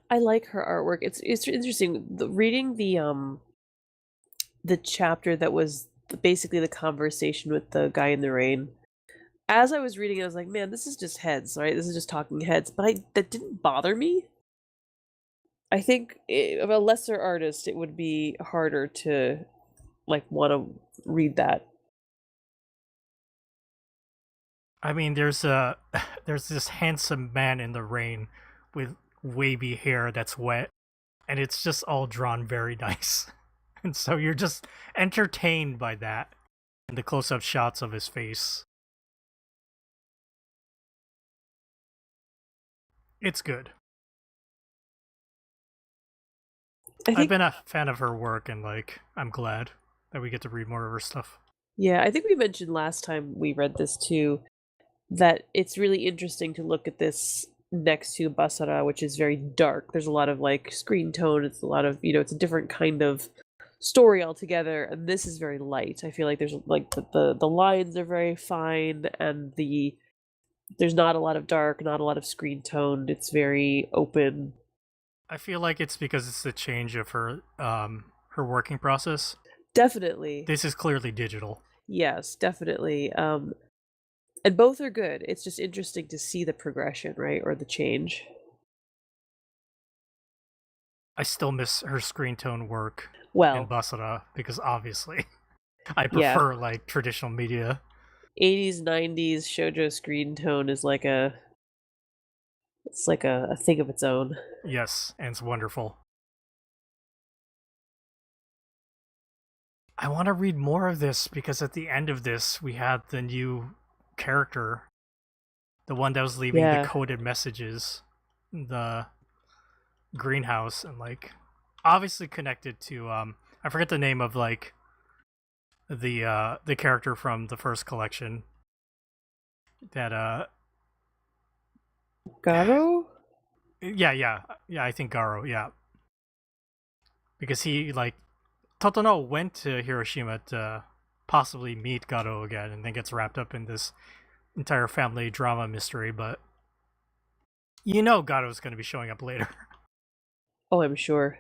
I like her artwork. It's interesting. Reading the chapter that was basically the conversation with the guy in the rain. As I was reading it, I was like, man, this is just heads, right? This is just talking heads. But that didn't bother me. I think of a lesser artist, it would be harder to like want to read that. I mean, there's there's this handsome man in the rain with wavy hair that's wet, and it's just all drawn very nice. And so you're just entertained by that and the close-up shots of his face. It's good. I I've think, been a fan of her work, and like I'm glad that we get to read more of her stuff. yeah, I think we mentioned last time we read this too that it's really interesting to look at this next to Basara, which is very dark. There's a lot of like screen tone. It's a lot of it's a different kind of story altogether, and this is very light. I feel like there's like the lines are very fine, and there's not a lot of dark, not a lot of screen toned. It's very open. I feel like it's because it's the change of her working process. Definitely, This is clearly digital. yes, definitely. And both are good. It's just interesting to see the progression, right, or the change. I still miss her screen tone work in Well, Basara because obviously I yeah, prefer like traditional media. 80s, 90s shoujo screen tone is like it's like a thing of its own. Yes, and it's wonderful. I want to read more of this because at the end of this we had the new character, the one that was leaving the Yeah. coded messages, the greenhouse, and like obviously connected to I forget the name of like the character from the first collection that Garo? yeah, I think Garo, yeah, because he like Totono went to Hiroshima to possibly meet Garo again, and then gets wrapped up in this entire family drama mystery. But Garo's going to be showing up later. Oh, I'm sure.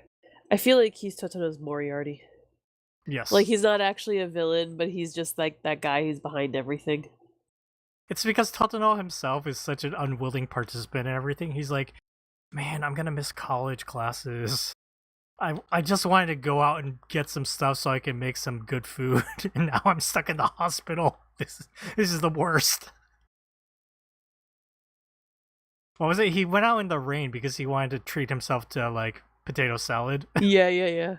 I feel like he's Totoro's Moriarty. Yes, Like he's not actually a villain, but he's just like that guy who's behind everything. it's because Totono himself is such an unwilling participant in everything. He's like, man, I'm gonna miss college classes. I just wanted to go out and get some stuff so I can make some good food, and now I'm stuck in the hospital. This is the worst. What was it? He went out in the rain because he wanted to treat himself to like potato salad. Yeah.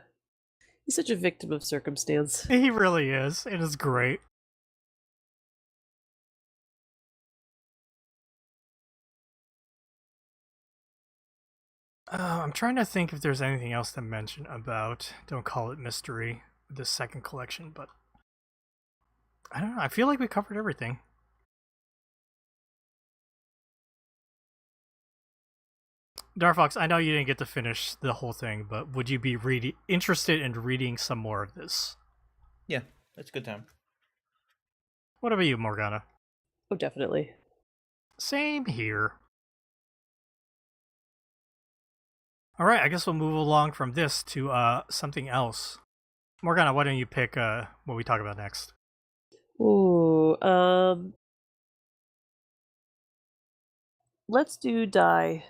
He's such a victim of circumstance. He really is. It is great. I'm trying to think if there's anything else to mention about Don't Call It Mystery, the second collection, but I don't know. I feel like we covered everything. Darfox, I know you didn't get to finish the whole thing, but would you be interested in reading some more of this? Yeah, that's a good time. What about you, Morgana? Oh, definitely. Same here. All right, I guess we'll move along from this to something else. Morgana, why don't you pick what we talk about next? Ooh, let's do Die.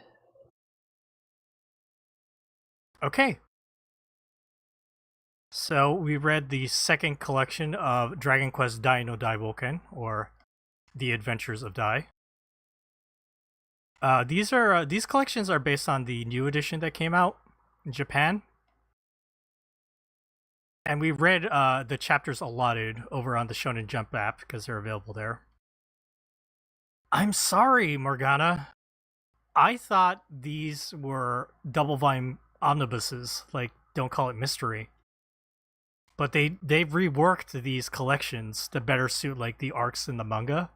Okay. So we read the second collection of Dragon Quest Dai no Daiboken, or The Adventures of Dai. These collections are based on the new edition that came out in Japan. And we read the chapters allotted over on the Shonen Jump app because they're available there. I'm sorry, Morgana. I thought these were double volume omnibuses, like Don't Call It Mystery. But they've reworked these collections to better suit like the arcs in the manga.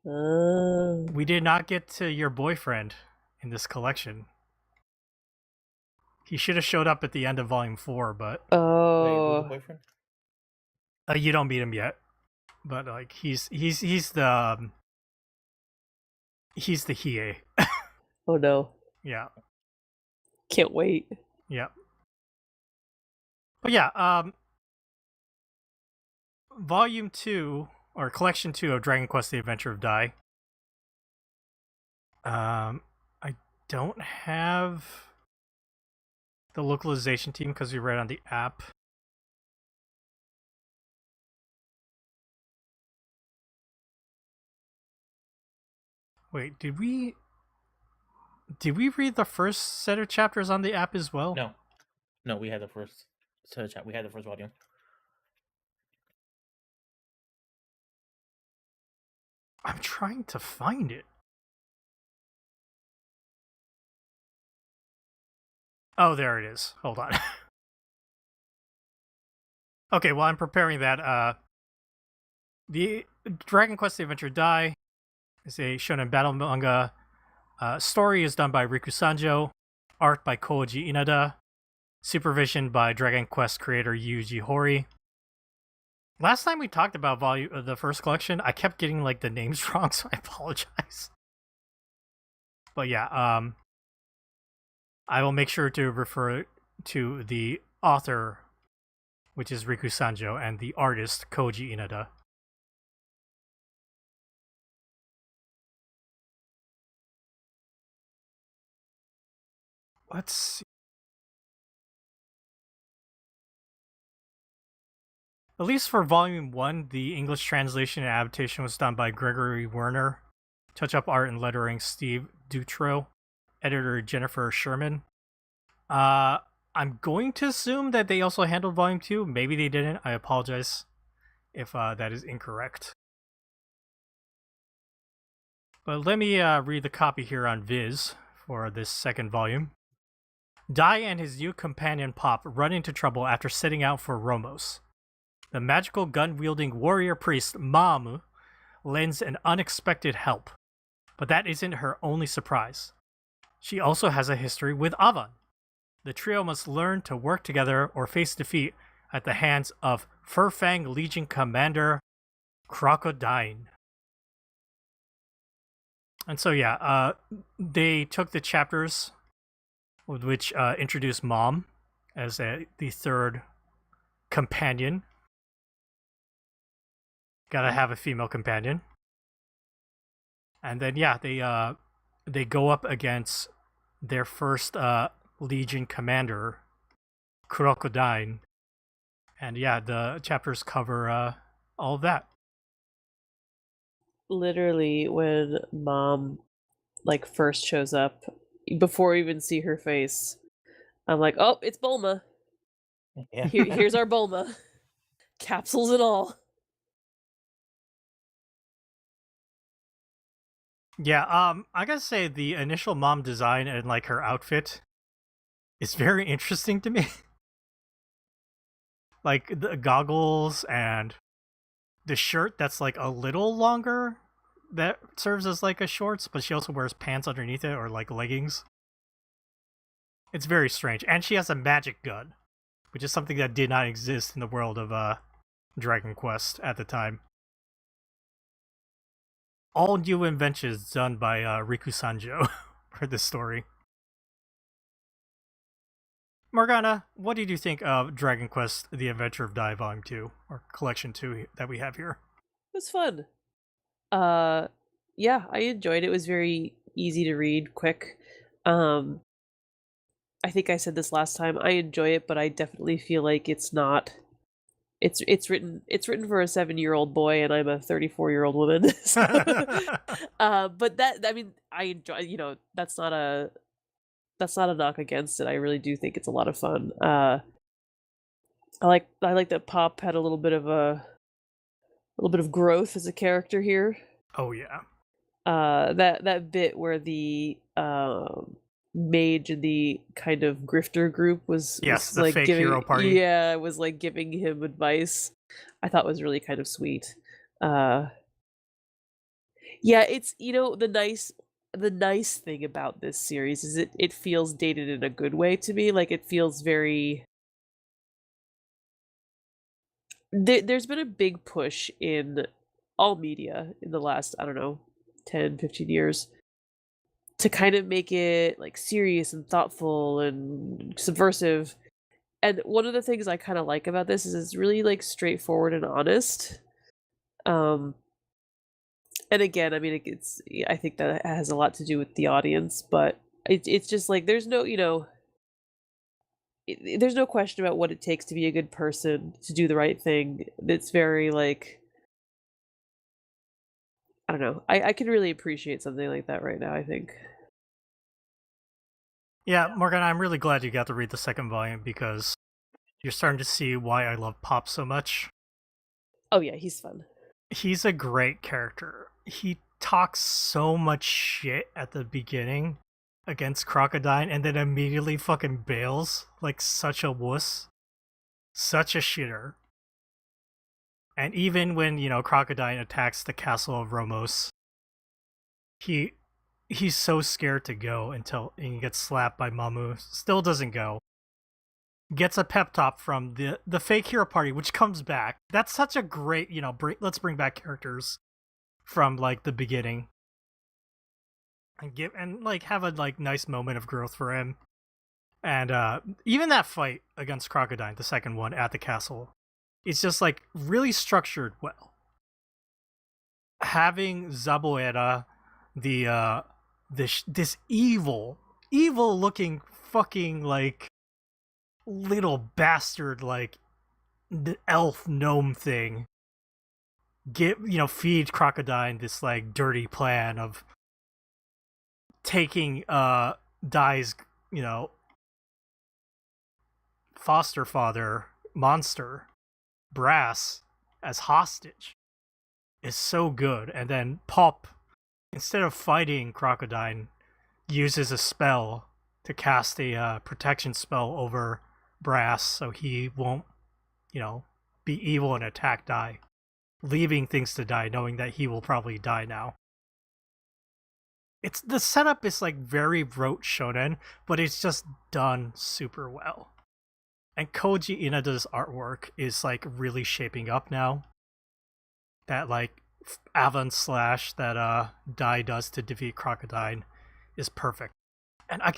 We did not get to your boyfriend in this collection. He should have showed up at the end of volume 4, but Wait, who's Oh, the boyfriend? you don't meet him yet. But like he's the Hiei. oh no. Yeah. Can't wait. Yeah. But yeah, volume 2 or collection 2 of Dragon Quest The Adventure of Dai. I don't have the localization team because we read on the app. Wait, did we read the first set of chapters on the app as well? No, we had the first we had the first volume. I'm trying to find it. Oh, there it is. Hold on. Okay, well, I'm preparing that. The Dragon Quest The Adventure Dai is a shonen battle manga. Story is done by Riku Sanjo. Art by Koji Inada. Supervision by Dragon Quest creator Yuji Horii. Last time we talked about the first collection, I kept getting like the names wrong, so I apologize. But yeah, I will make sure to refer to the author, which is Riku Sanjo, and the artist Koji Inada. Let's see. At least for Volume 1, the English translation and adaptation was done by Gregory Werner. Touch-up art and lettering, Steve Dutro. Editor, Jennifer Sherman. I'm going to assume that they also handled Volume 2. Maybe they didn't. I apologize if that is incorrect. But let me read the copy here on Viz for this second volume. Dai and his new companion Pop run into trouble after setting out for Romos. The magical gun-wielding warrior priest Maamu lends an unexpected help, but that isn't her only surprise. She also has a history with Avan. The trio must learn to work together or face defeat at the hands of Furfang Legion Commander Crocodile. And so yeah, they took the chapters which introduced Mom as the third companion. Gotta have a female companion. And then yeah, they go up against their first Legion commander, Crocodile. And yeah, the chapters cover all of that. Literally, when Mom like first shows up, before we even see her face, I'm like, oh, it's Bulma. Yeah. Here's our Bulma, capsules and all. Yeah, I gotta say the initial mom design and like her outfit is very interesting to me. Like the goggles and the shirt that's like a little longer that serves as like a shorts, but she also wears pants underneath it or like leggings. It's very strange. And she has a magic gun, which is something that did not exist in the world of Dragon Quest at the time. All new inventions done by Riku Sanjo for this story. Morgana, what did you think of Dragon Quest: The Adventure of Dai Volume 2 or Collection 2 that we have here? It was fun. Yeah, I enjoyed it. It was very easy to read, quick. Um, I think I said this last time. I enjoy it, but I definitely feel like it's not. It's written for a 7-year-old boy, and I'm a 34-year-old woman. So, but that I mean, I enjoy. That's not a knock against it. I really do think it's a lot of fun. I like that Pop had a little bit of growth as a character here. Oh yeah. That bit where the mage in the kind of grifter group was Yes, the like fake giving hero party. yeah was like giving him advice. I thought was really kind of sweet. Uh, yeah, it's the nice thing about this series is it feels dated in a good way to me. Like it feels very. There's been a big push in all media in the last, I don't know, 10, 15 years to kind of make it like serious and thoughtful and subversive. And one of the things I kind of like about this is it's really like straightforward and honest. Um and again, I mean I think that has a lot to do with the audience, but it's just like there's no question about what it takes to be a good person, to do the right thing. It's very like I don't know. I can really appreciate something like that right now, I think. Yeah, Morgan, I'm really glad you got to read the second volume because you're starting to see why I love Pop so much. Oh yeah, he's fun. He's a great character. He talks so much shit at the beginning against Crocodile and then immediately fucking bails like such a wuss. Such a shitter. And even when, Crocodile attacks the castle of Romos, he's so scared to go until he gets slapped by Mamu. Still doesn't go. Gets a pep talk from the fake hero party, which comes back. That's such a great, let's bring back characters from like the beginning and like have a like nice moment of growth for him. And even that fight against Crocodile, the second one at the castle, it's just like really structured well. Having Zabuera, this evil looking fucking like little bastard like the elf gnome thing feed Crocodile this like dirty plan of taking Dai's foster father monster Brass as hostage is so good. And then Pop, instead of fighting Crocodile, uses a spell to cast a protection spell over Brass so he won't, be evil and attack Dai, leaving things to Dai, knowing that he will probably die now. It's the setup is like very rote shonen, but it's just done super well. And Koji Inada's artwork is like really shaping up now. That like avant slash that Dai does to defeat Crocodile is perfect. And I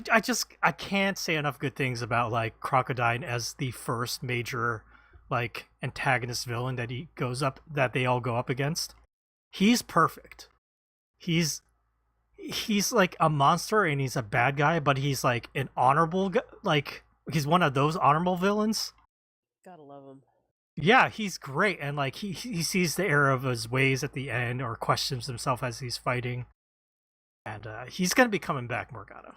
can't say enough good things about like Crocodile as the first major like antagonist villain that they all go up against. He's perfect. He's like a monster and he's a bad guy, but he's like an honorable like he's one of those honorable villains. Gotta love him. Yeah, he's great, and like he sees the error of his ways at the end, or questions himself as he's fighting, and he's gonna be coming back, Morgana.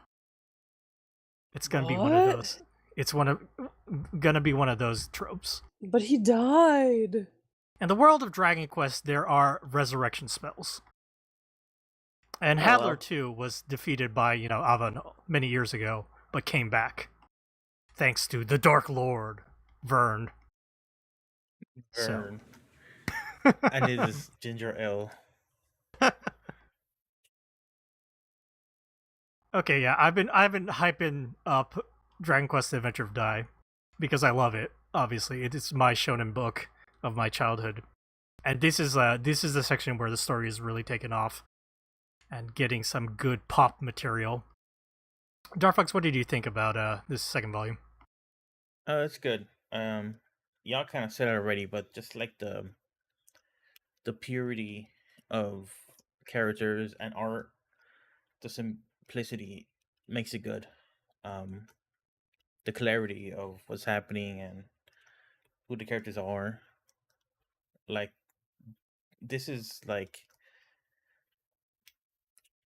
It's gonna be one of those. It's gonna be one of those tropes. But he died. In the world of Dragon Quest, there are resurrection spells. And Oh, Hadler well. too was defeated by, Avan many years ago, but came back. Thanks to the Dark Lord, Vern. Burn. And it is ginger ale. Okay, yeah, I've been hyping up Dragon Quest: The Adventure of Dai because I love it. Obviously, it is my shonen book of my childhood, and this is the section where the story is really taken off and getting some good pop material. Darfox, what did you think about this second volume? It's good. Y'all kind of said it already, but just like the purity of characters and art, the simplicity makes it good. The clarity of what's happening and who the characters are. Like, this is like,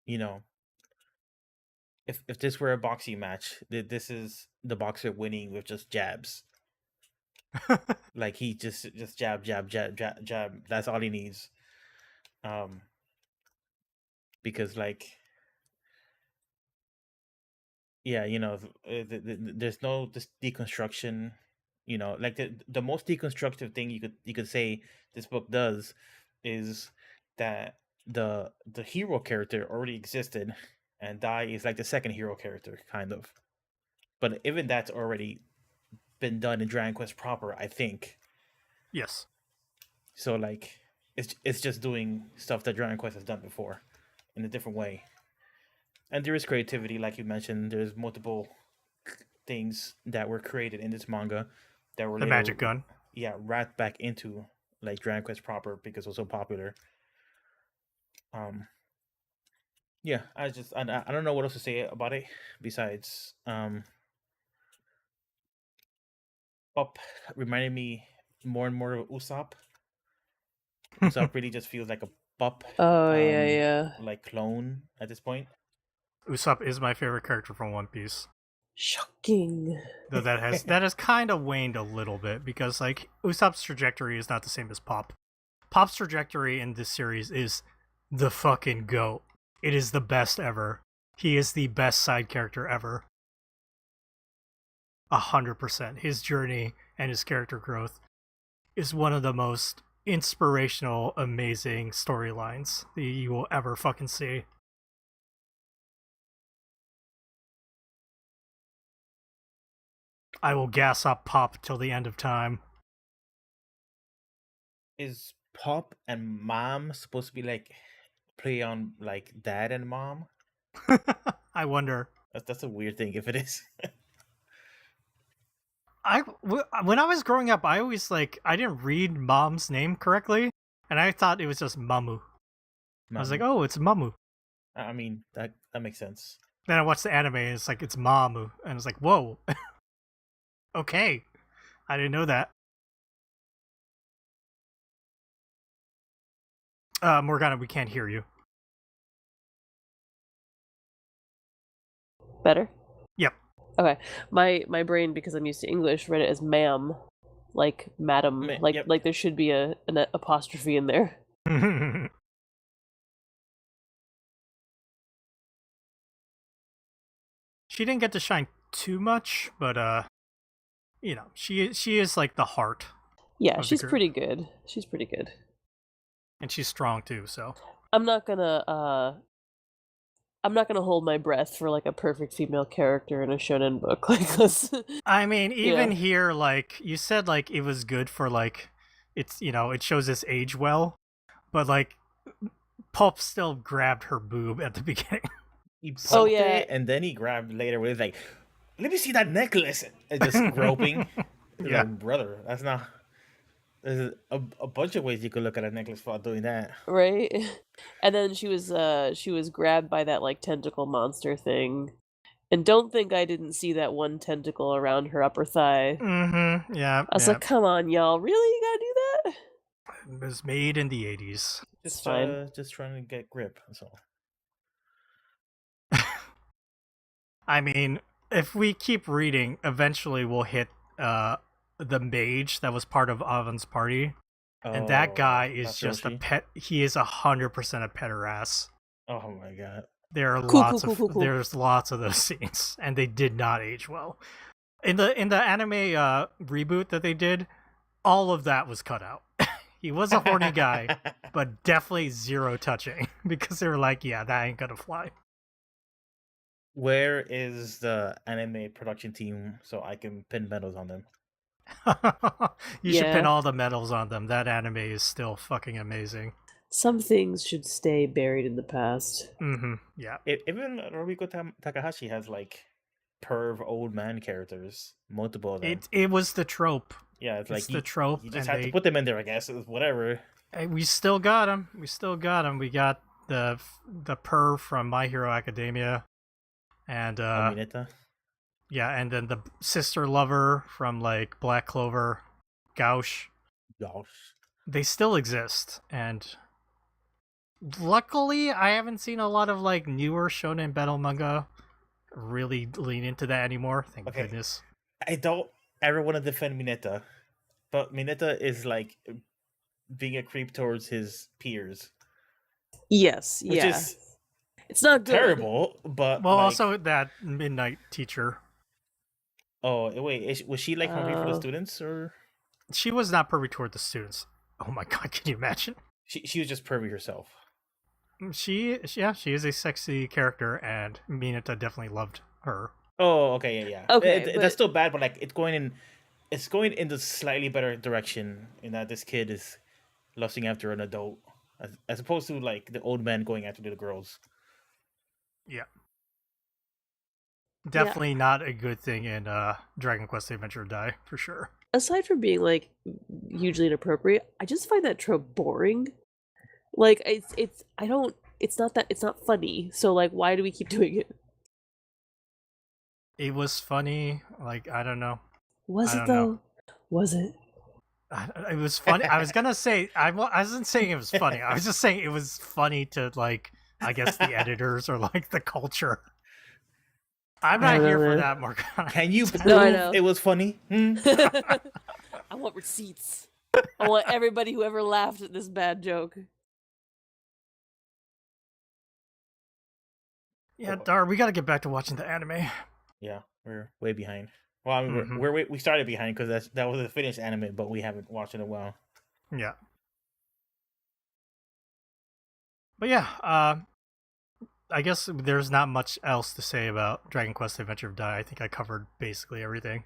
if this were a boxing match, this is the boxer winning with just jabs. Like, he just jab, jab, jab, jab, jab. That's all he needs. Because like, yeah, there's no this deconstruction. Like the most deconstructive thing you could say this book does is that the hero character already existed, and Dai is like the second hero character, kind of. But even that's already been done in Dragon Quest proper, I think. Yes. So like, it's just doing stuff that Dragon Quest has done before in a different way. And there is creativity, like you mentioned. There's multiple things that were created in this manga that were The later, magic gun. yeah, wrapped back into like Dragon Quest proper because it was so popular. Yeah, I don't know what else to say about it besides Pop reminded me more and more of Usopp. Usopp really just feels like a Pop. Oh, yeah. Like clone at this point. Usopp is my favorite character from One Piece. Shocking. Though that has kind of waned a little bit because like Usopp's trajectory is not the same as Pop. Pop's trajectory in this series is the fucking GOAT. It is the best ever. He is the best side character ever. 100%. His journey and his character growth is one of the most inspirational, amazing storylines that you will ever fucking see. I will gas up Pop till the end of time. Is Pop and Mom supposed to be like play on like dad and mom? I wonder. That's a weird thing if it is. When I was growing up, I always I didn't read Mom's name correctly, and I thought it was just Mamu. I was like, oh, it's Mamu. I mean, that makes sense. Then I watched the anime, and it's like, it's Mamu. And it's like, whoa. Okay. I didn't know that. Morgana, we can't hear you. Better? Yep. Okay. My brain, because I'm used to English, read it as ma'am. Like madam. Yep. Like there should be an apostrophe in there. She didn't get to shine too much, but she is like the heart. Yeah, she's pretty good. She's pretty good. And she's strong too, so I'm not gonna hold my breath for like a perfect female character in a shonen book like this. I mean, even here, like you said, like it was good for like it's it shows this age well, but like Pulp still grabbed her boob at the beginning. He poked it, and then he grabbed later with like, let me see that necklace, and just groping. Yeah, like, brother, that's not. There's a bunch of ways you could look at a necklace while doing that, right? And then she was grabbed by that like tentacle monster thing, and don't think I didn't see that one tentacle around her upper thigh. Mm-hmm. Yeah. I was like, come on, y'all, really? You gotta do that? It was made in the 80s. It's fine. Just trying to get grip. That's all. I mean, if we keep reading, eventually we'll hit the mage that was part of Avon's party, and that guy is just a Masayoshi. pet. He is 100% a pederast. Oh my god. There are Cool. there's lots of those scenes, and they did not age well. In the anime reboot that they did, all of that was cut out. He was a horny guy, but definitely zero touching because they were like, yeah, that ain't gonna fly. Where is the anime production team so I can pin medals on them? You should pin Yeah. all the medals on them. That anime is still fucking amazing. Some things should stay buried in the past. Yeah. Even Robiko Takahashi has like perv old man characters, multiple of them. It was the trope. Yeah, it's like the trope, You just and have to put them in there, I guess. Whatever. We still got him. We got the perv from My Hero Academia, and Mineta. yeah, and then the sister lover from like Black Clover, Gauche. Gosh. They still exist, and luckily, I haven't seen a lot of like newer shonen battle manga really lean into that anymore. Thank goodness. I don't ever want to defend Mineta, but Mineta is like being a creep towards his peers. Yes, Which yeah. is It's not good. terrible, but Well, like, also that midnight teacher. oh wait, was she like hungry for the students, or She was not pervy toward the students. Oh my god, can you imagine? she was just pervy herself? She is a sexy character, and Mineta definitely loved her. Oh, okay, yeah. Okay, That's still bad, but like it's going in the slightly better direction in that this kid is lusting after an adult, as opposed to like the old man going after the girls. Yeah. Definitely not a good thing in Dragon Quest Adventure of Die, for sure. Aside from being like hugely inappropriate, I just find that trope boring. Like it's not funny. So like why do we keep doing it? It was funny. Like, I don't know. Was I it don't know. though? Was it? It was funny. I was gonna say I wasn't saying it was funny. I was just saying it was funny to like, I guess, the editors or like the culture. I'm not here for that, Morgana. Can you prove No, I know. it was funny? I want receipts. I want everybody who ever laughed at this bad joke. Yeah, Dar, we gotta get back to watching the anime. Yeah, we're way behind. Well, I mean, we started behind because that was a finished anime, but we haven't watched it in a while. Yeah. But yeah, I guess there's not much else to say about Dragon Quest Adventure of Die. I think I covered basically everything.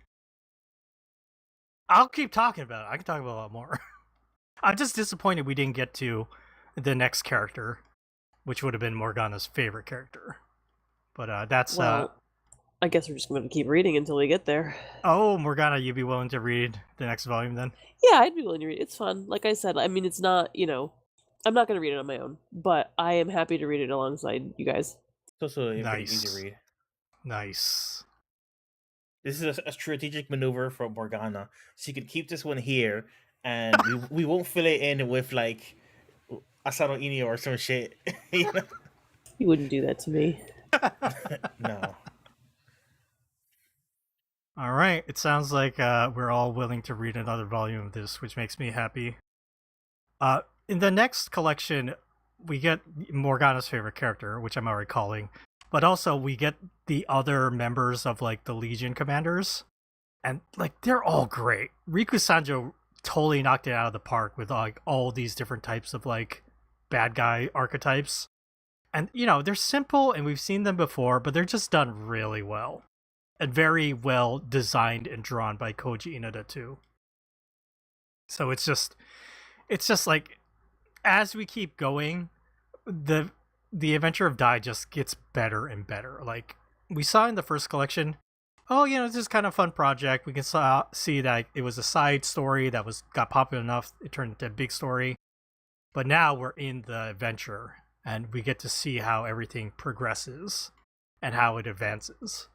I'll keep talking about it. I can talk about a lot more. I'm just disappointed we didn't get to the next character, which would have been Morgana's favorite character. But that's... Well, I guess we're just going to keep reading until we get there. Oh, Morgana, you'd be willing to read the next volume then? Yeah, I'd be willing to read it. It's fun. Like I said, I mean, it's not, I'm not going to read it on my own, but I am happy to read it alongside you guys. It's also a pretty Nice. easy read. Nice. This is a strategic maneuver from Morgana. She could keep this one here, and we won't fill it in with like Asano Inio or some shit. You know? You wouldn't do that to me. No. All right. It sounds like we're all willing to read another volume of this, which makes me happy. In the next collection, we get Morgana's favorite character, which I'm already calling, but also we get the other members of like the Legion commanders, and like they're all great. Riku Sanjo totally knocked it out of the park with like all these different types of like bad guy archetypes. And they're simple and we've seen them before, but they're just done really well. And very well designed and drawn by Koji Inada too. So it's just like as we keep going, the Adventure of Dai just gets better and better. Like we saw in the first collection, it's just kind of fun project. We can see that it was a side story that got popular enough, it turned into a big story. But now we're in the adventure and we get to see how everything progresses and how it advances.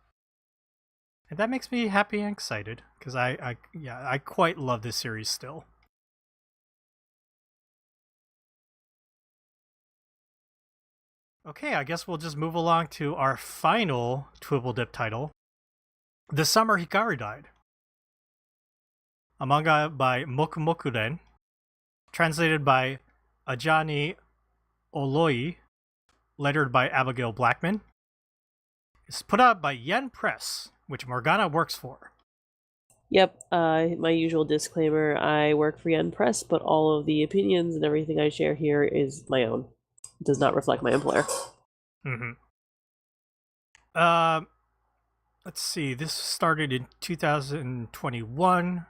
And that makes me happy and excited because I quite love this series still. Okay, I guess we'll just move along to our final Twibble Dip title, The Summer Hikaru Died, a manga by Mokumokuren, translated by Ajani Oloi, lettered by Abigail Blackman. It's put out by Yen Press, which Morgana works for. Yep, my usual disclaimer, I work for Yen Press, but all of the opinions and everything I share here is my own. It does not reflect my employer. Mm-hmm. Let's see. This started in 2021.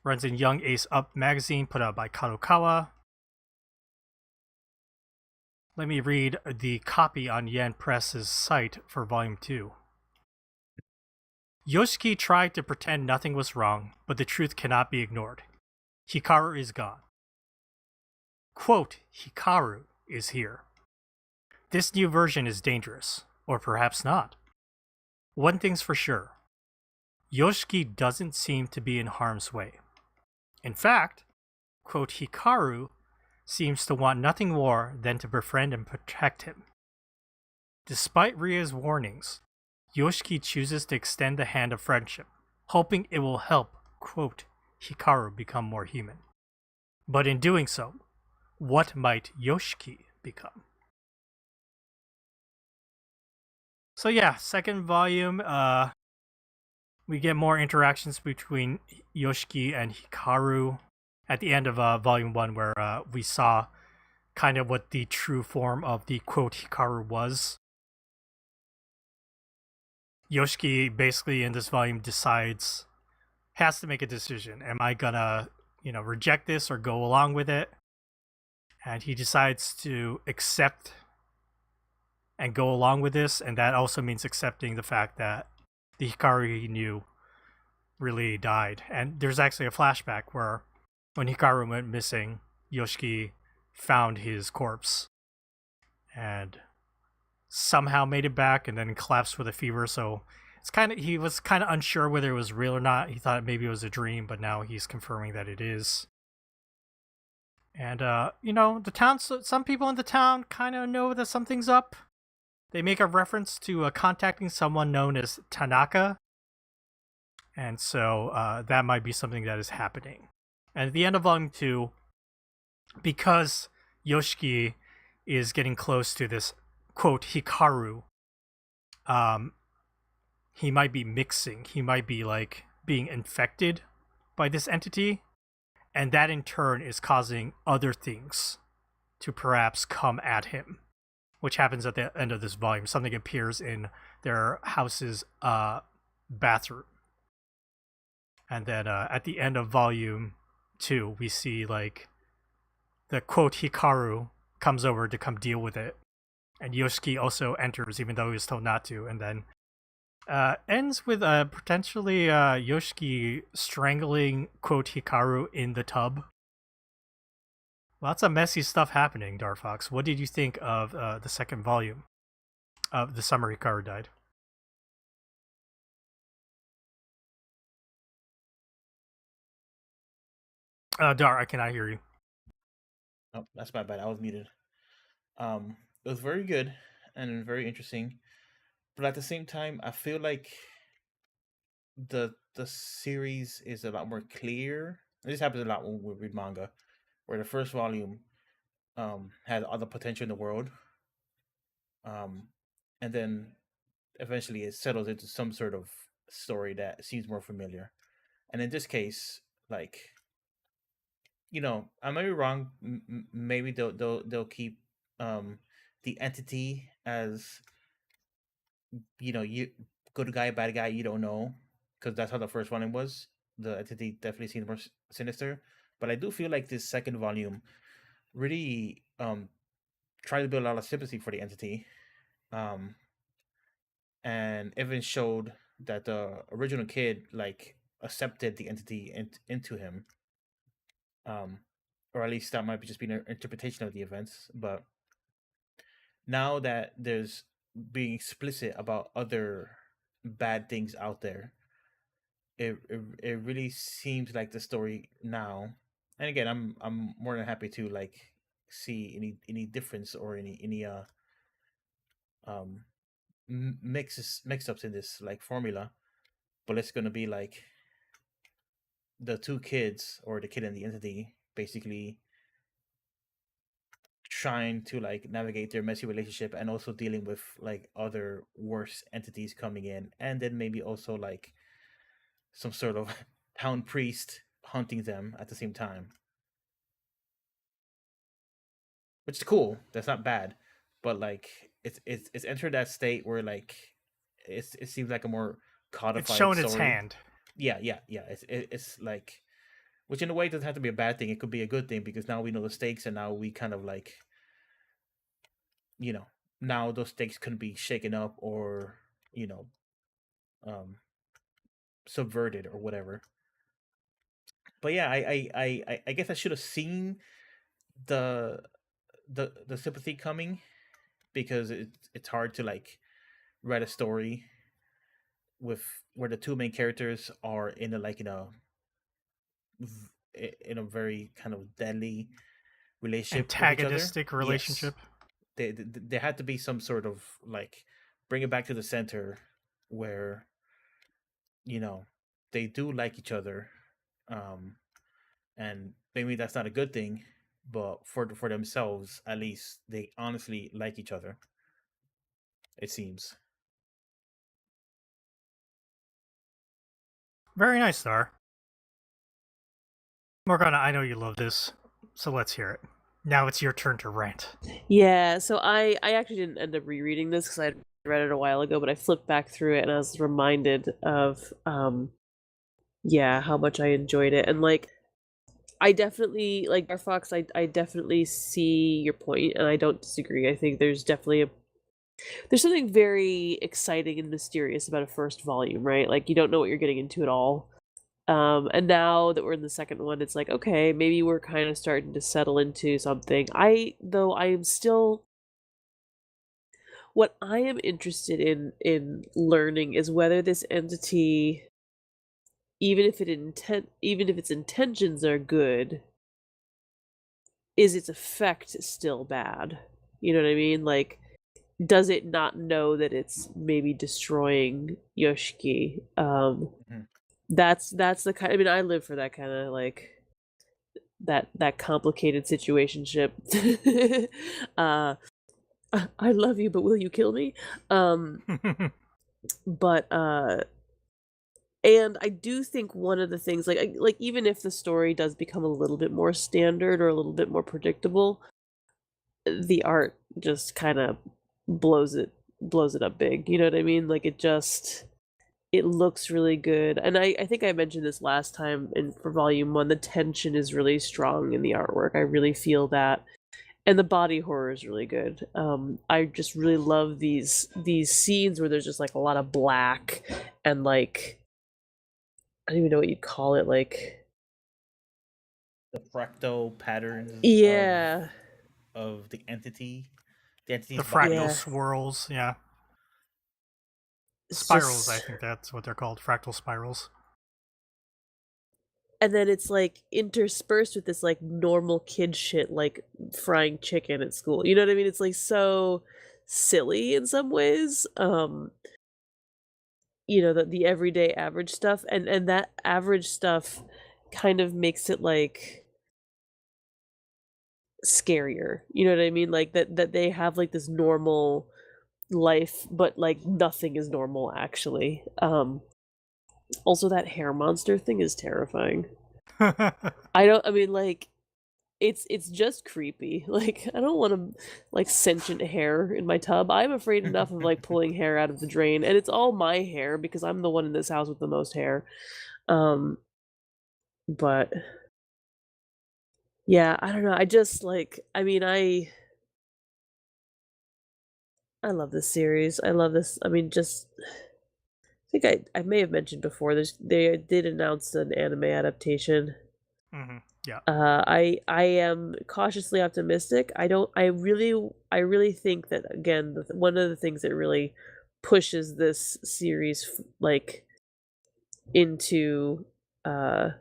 Runs in Young Ace Up magazine, put out by Kadokawa. Let me read the copy on Yen Press's site for Volume 2. Yoshiki tried to pretend nothing was wrong, but the truth cannot be ignored. Hikaru is gone. Quote, Hikaru is here. This new version is dangerous, or perhaps not. One thing's for sure. Yoshiki doesn't seem to be in harm's way. In fact, quote, Hikaru seems to want nothing more than to befriend and protect him. Despite Ria's warnings, Yoshiki chooses to extend the hand of friendship, hoping it will help, quote, Hikaru become more human. But in doing so, what might Yoshiki become? So yeah, second volume, we get more interactions between Yoshiki and Hikaru at the end of volume 1, where we saw kind of what the true form of the quote Hikaru was. Yoshiki basically in this volume has to make a decision. Am I gonna, reject this or go along with it? And he decides to accept and go along with this, and that also means accepting the fact that the Hikaru he knew really died. And there's actually a flashback where when Hikaru went missing, Yoshiki found his corpse and somehow made it back and then collapsed with a fever. So he was kind of unsure whether it was real or not. He thought maybe it was a dream, but now he's confirming that it is. And the town, some people in the town kind of know that something's up. They make a reference to contacting someone known as Tanaka. And so that might be something that is happening. And at the end of Volume 2, because Yoshiki is getting close to this, quote, Hikaru, he might be mixing. He might be, being infected by this entity. And that, in turn, is causing other things to perhaps come at him, which happens at the end of this volume. Something appears in their house's bathroom. And then at the end of Volume 2, we see, the quote Hikaru comes over to come deal with it. And Yoshiki also enters, even though he was told not to. And then ends with potentially Yoshiki strangling, quote, Hikaru in the tub. Lots of messy stuff happening, Darfox. What did you think of the second volume of The Summer Hikaru Died? Dar, I cannot hear you. Oh, that's my bad. I was muted. It was very good and very interesting, but at the same time, I feel like the series is a lot more clear. This happens a lot when we read manga, where the first volume has all the potential in the world, and then eventually it settles into some sort of story that seems more familiar. And in this case, I may be wrong. Maybe they'll keep the entity as you good guy, bad guy. You don't know, because that's how the first volume was. The entity definitely seems more sinister, but I do feel like this second volume really tried to build a lot of sympathy for the entity, and even showed that the original kid accepted the entity into him, or at least that might be just being an interpretation of the events. But now that there's being explicit about other bad things out there, it really seems like the story now. And again, I'm more than happy to see any difference or any um mix ups in this formula. but it's gonna be like the two kids or the kid and the entity basically trying to like navigate their messy relationship and also dealing with like other worse entities coming in, and then maybe also like some sort of town priest hunting them at the same time, which is cool. That's not bad, but like it's entered that state where like it seems like a more It's codified shown its story. hand. Yeah. It's like, which in a way doesn't have to be a bad thing. It could be a good thing because now we know the stakes, and now we kind of like, you know, now those stakes can be shaken up or, you know, um subverted or whatever. But yeah, I guess I should have seen the the sympathy coming, because it's hard to like write a story with where the two main characters are in a like in a very kind of deadly relationship with each other. Antagonistic relationship. Yes, there had to be some sort of like bring it back to the center where, you know, they do like each other, um and maybe that's not a good thing, but for themselves at least they honestly like each other, it seems. Very nice, Star. Morgana, I know you love this, so let's hear it. Now it's your turn to rant. Yeah, so I actually didn't end up rereading this because I read it a while ago, but I flipped back through it and I was reminded of yeah, how much I enjoyed it. And like I definitely like Fox, I definitely see your point and I don't disagree. I think there's definitely there's something very exciting and mysterious about a first volume, right? Like you don't know what you're getting into at all. And now that we're in the second one, it's like, okay, maybe we're kind of starting to settle into something. I am still, what I am interested in learning is whether this entity, even if its intentions are good, is its effect still bad? You know what I mean? Like, does it not know that it's maybe destroying Yoshiki? Mhm. That's the kind. I mean, I live for that kind of like that complicated situationship. uh, I love you, but will you kill me? But and I do think one of the things, like even if the story does become a little bit more standard or a little bit more predictable, the art just kind of blows it up big. You know what I mean? Like it looks really good. And I think I mentioned this last time for volume 1, the tension is really strong in the artwork. I really feel that. And the body horror is really good. I just really love these scenes where there's just like a lot of black and like I don't even know what you'd call it, like The fractal patterns yeah, of the The entity's fractal body. yeah. swirls, yeah. It's Spirals, just, I think that's what they're called. Fractal spirals. and then it's like interspersed with this like normal kid shit, like frying chicken at school. You know what I mean? It's like so silly in some ways. You know, the everyday average stuff, and that average stuff kind of makes it like scarier. You know what I mean? Like that they have like this normal life, but like nothing is normal actually. Also that hair monster thing is terrifying. I mean like it's just creepy. Like I don't want to like sentient hair in my tub. I'm afraid enough of like pulling hair out of the drain, and it's all my hair because I'm the one in this house with the most hair. Um but yeah, I don't know. I just like I mean I love this series. I love this. I mean just I think I may have mentioned before they did announce an anime adaptation. Yeah. I am cautiously optimistic. I really think that again, one of the things that really pushes this series like into I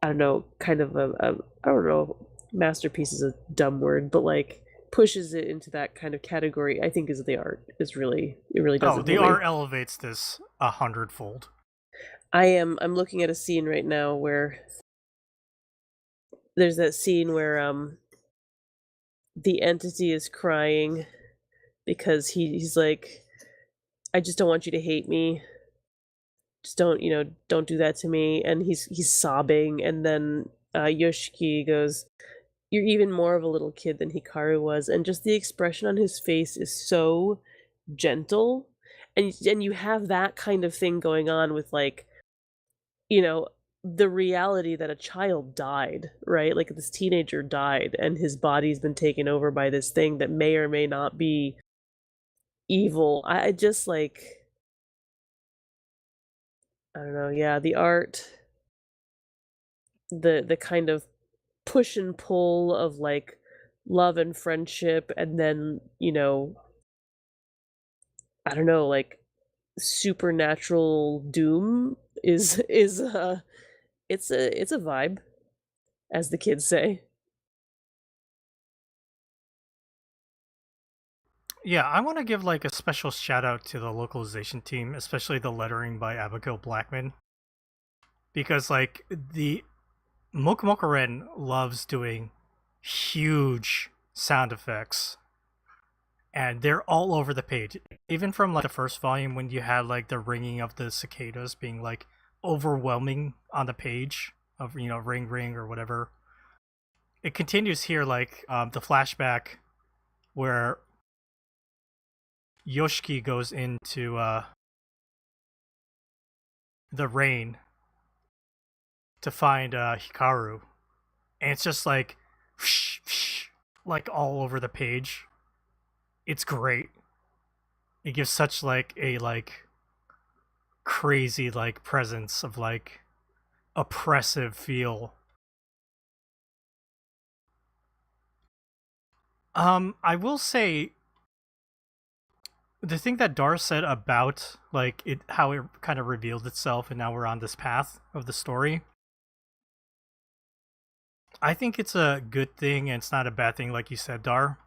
don't know, kind of a I don't know, masterpiece is a dumb word, but like pushes it into that kind of category. I think is the art is really it really does Oh, it the for me. art elevates this 100-fold. I'm looking at a scene right now where there's that scene where the entity is crying because he's like, I just don't want you to hate me. Just don't do that to me. And he's sobbing, and then Yoshiki goes, "You're even more of a little kid than Hikaru was," and just the expression on his face is so gentle, and you have that kind of thing going on with like, you know, the reality that a child died, right? Like this teenager died, and his body's been taken over by this thing that may or may not be evil. I just like, I don't know, yeah, the art, the kind of push and pull of like love and friendship, and then, I don't know, like supernatural doom is it's a vibe, as the kids say. Yeah, I want to give like a special shout out to the localization team, especially the lettering by Abigail Blackman, because like the Mokumoku loves doing huge sound effects, and they're all over the page. Even from like the first volume, when you had like the ringing of the cicadas being like overwhelming on the page of ring ring or whatever. It continues here, like the flashback where Yoshiki goes into the rain to find Hikaru, and it's just like whoosh, whoosh, like all over the page. It's great. It gives such like a like crazy like presence of like oppressive feel. I will say the thing that Dar said about like it, how it kind of revealed itself, and now we're on this path of the story. I think it's a good thing, and it's not a bad thing, like you said, Dar.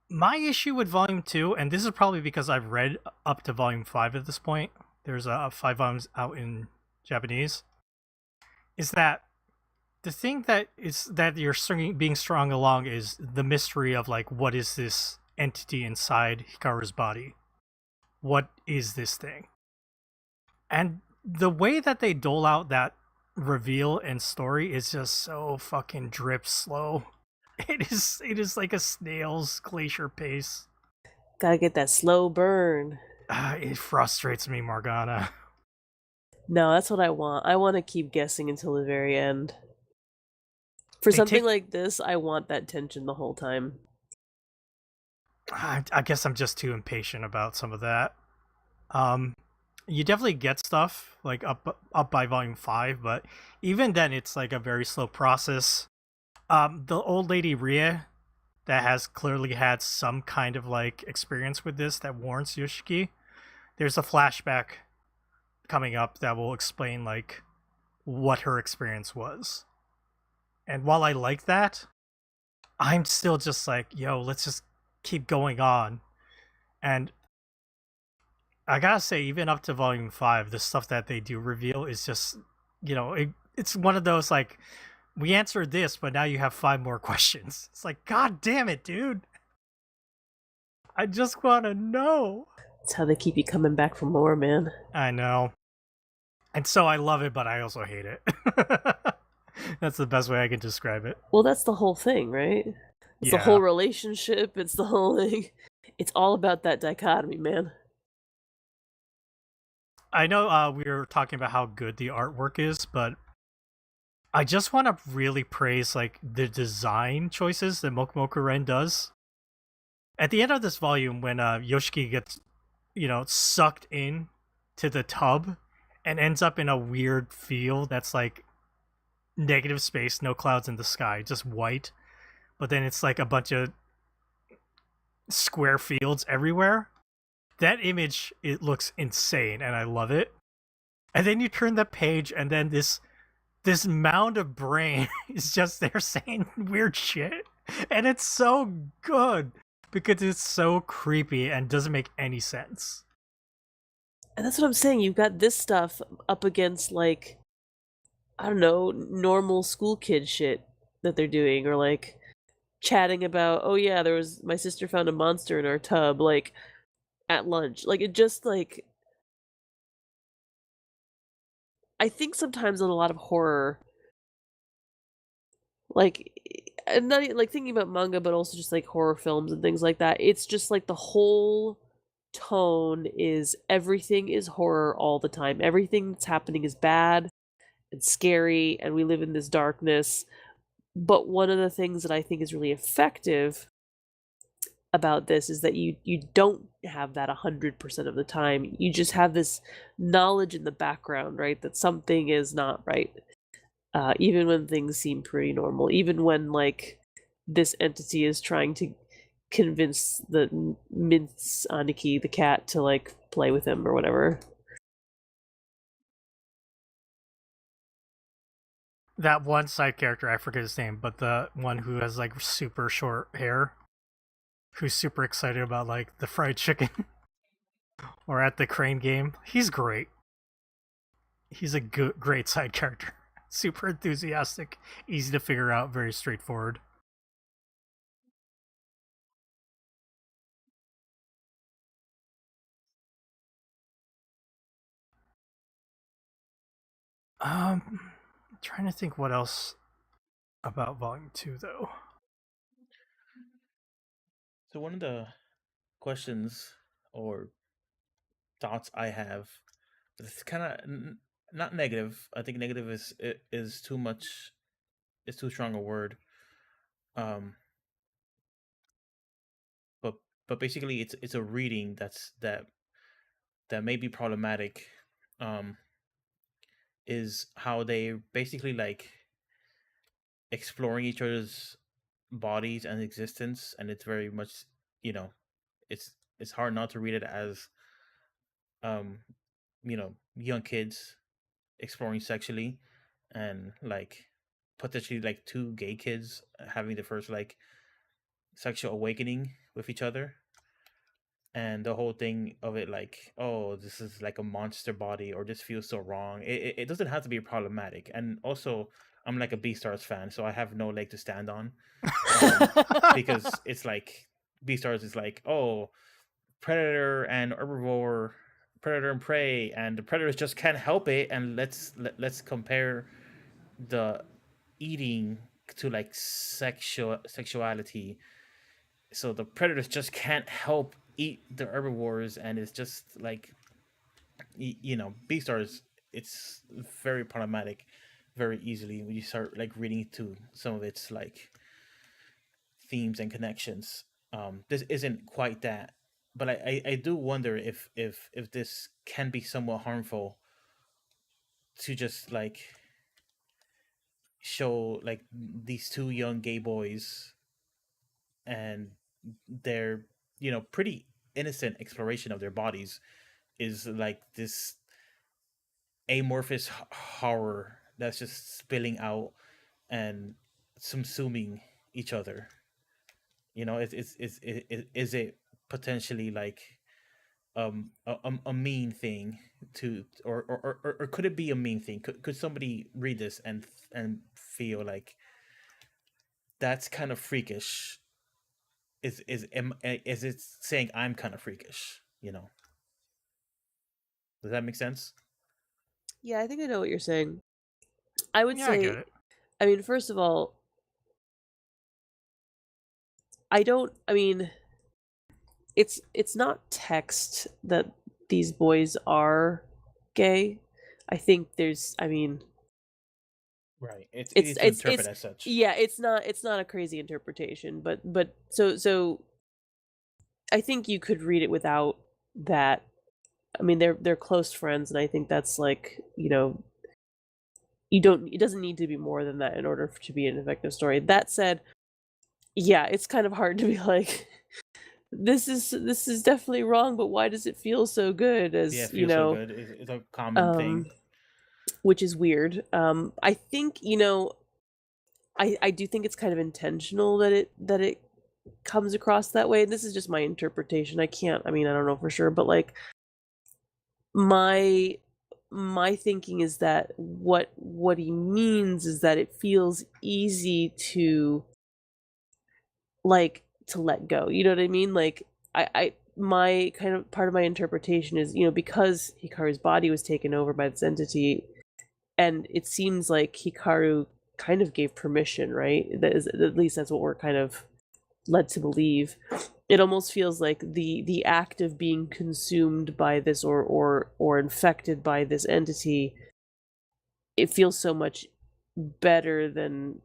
My issue with Volume 2, and this is probably because I've read up to Volume 5 at this point, there's 5 volumes out in Japanese, is that the thing that you're being strung along is the mystery of like, what is this entity inside Hikaru's body? What is this thing? And the way that they dole out that reveal and story is just so fucking drip slow. It is like a snail's glacier pace. Gotta get that slow burn. It frustrates me, Morgana. No, that's what I want. I want to keep guessing until the very end. For something like this, I want that tension the whole time. I guess I'm just too impatient about some of that. You definitely get stuff like up by volume 5, but even then it's like a very slow process. The old lady Ria that has clearly had some kind of like experience with this that warns Yoshiki. There's a flashback coming up that will explain like what her experience was. And while I like that, I'm still just like, yo, let's just keep going on. And I gotta say, even up to volume 5, the stuff that they do reveal is just, it's one of those like, we answered this, but now you have 5 more questions. It's like, god damn it, dude. I just want to know. That's how they keep you coming back for more, man. I know. And so I love it, but I also hate it. That's the best way I can describe it. Well, that's the whole thing, right? It's the whole relationship. It's the whole thing. It's all about that dichotomy, man. I know we were talking about how good the artwork is, but I just want to really praise like the design choices that Mokumoku Ren does. At the end of this volume, when Yoshiki gets, sucked in to the tub and ends up in a weird field that's like negative space, no clouds in the sky, just white. But then it's like a bunch of square fields everywhere. That image, it looks insane, and I love it. And then you turn the page, and then this mound of brain is just there saying weird shit. And it's so good because it's so creepy and doesn't make any sense. And that's what I'm saying. You've got this stuff up against like, I don't know, normal school kid shit that they're doing, or like chatting about, oh yeah, there was my sister found a monster in our tub, like at lunch. Like it just like I think sometimes in a lot of horror, like and not like thinking about manga, but also just like horror films and things like that. It's just like the whole tone is everything is horror all the time. Everything that's happening is bad and scary, and we live in this darkness. But one of the things that I think is really effective about this is that you don't have that 100% of the time. You just have this knowledge in the background, right? That something is not right. Even when things seem pretty normal, even when like this entity is trying to convince the Mince Aniki, the cat, to like play with him or whatever. That one side character, I forget his name, but the one who has like super short hair, who's super excited about like the fried chicken or at the crane game. He's great. He's a great side character. Super enthusiastic, easy to figure out, very straightforward. Trying to think what else about Volume 2 though. So one of the questions or thoughts I have, it's kind of not negative. I think negative is too much. Is too strong a word. Um, but basically, it's a reading that may be problematic. Um, is how they basically like exploring each other's bodies and existence, and it's very much, you know, it's hard not to read it as um young kids exploring sexually, and like potentially like two gay kids having the first like sexual awakening with each other, and the whole thing of it like, oh, this is like a monster body, or this feels so wrong. It doesn't have to be problematic. And also, I'm like a Beastars fan, so I have no leg to stand on, because it's like Beastars is like, oh, predator and herbivore, predator and prey, and the predators just can't help it, and let's compare the eating to like sexuality. So the predators just can't help eat the herbivores, and it's just like, Beastars, it's very problematic very easily when you start like reading into some of its like themes and connections. This isn't quite that, but I do wonder if this can be somewhat harmful to just like show like these two young gay boys and their pretty innocent exploration of their bodies is like this amorphous horror that's just spilling out and subsuming each other. Is it potentially like a mean thing to, or could it be a mean thing? Could somebody read this and feel like that's kind of freakish? Is it saying I'm kind of freakish? Does that make sense? Yeah, I think I know what you're saying. I would Yeah, I get say, it. I mean, first of all, I mean, it's not text that these boys are gay. I think I mean, Right. It's it's easy to it's interpret it's as such. yeah, it's not a crazy interpretation, but so I think you could read it without that. I mean, they're close friends, and I think that's like, it doesn't need to be more than that in order to be an effective story. That said, yeah, it's kind of hard to be like, this is definitely wrong, but why does it feel so good? Yeah, As it feels so good. It's a common thing. which is weird. I think, I do think it's kind of intentional that it comes across that way. This is just my interpretation. I don't know for sure, but like my thinking is that what he means is that it feels easy to to let go. You know what I mean? Like I my kind of part of my interpretation is, because Hikaru's body was taken over by this entity, and it seems like Hikaru kind of gave permission, right? That is, at least that's what we're kind of led to believe. It almost feels like the act of being consumed by this or infected by this entity, it feels so much better than,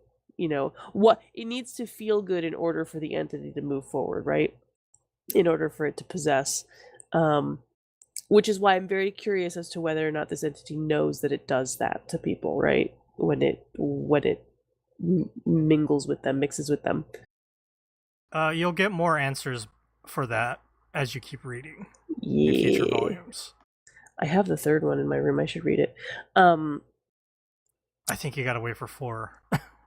what it needs to feel good in order for the entity to move forward, right? In order for it to possess. Which is why I'm very curious as to whether or not this entity knows that it does that to people, right? When it mingles with them, mixes with them. You'll get more answers for that as you keep reading Yeah. in future volumes. I have the third one in my room. I should read it. I think you gotta wait for 4.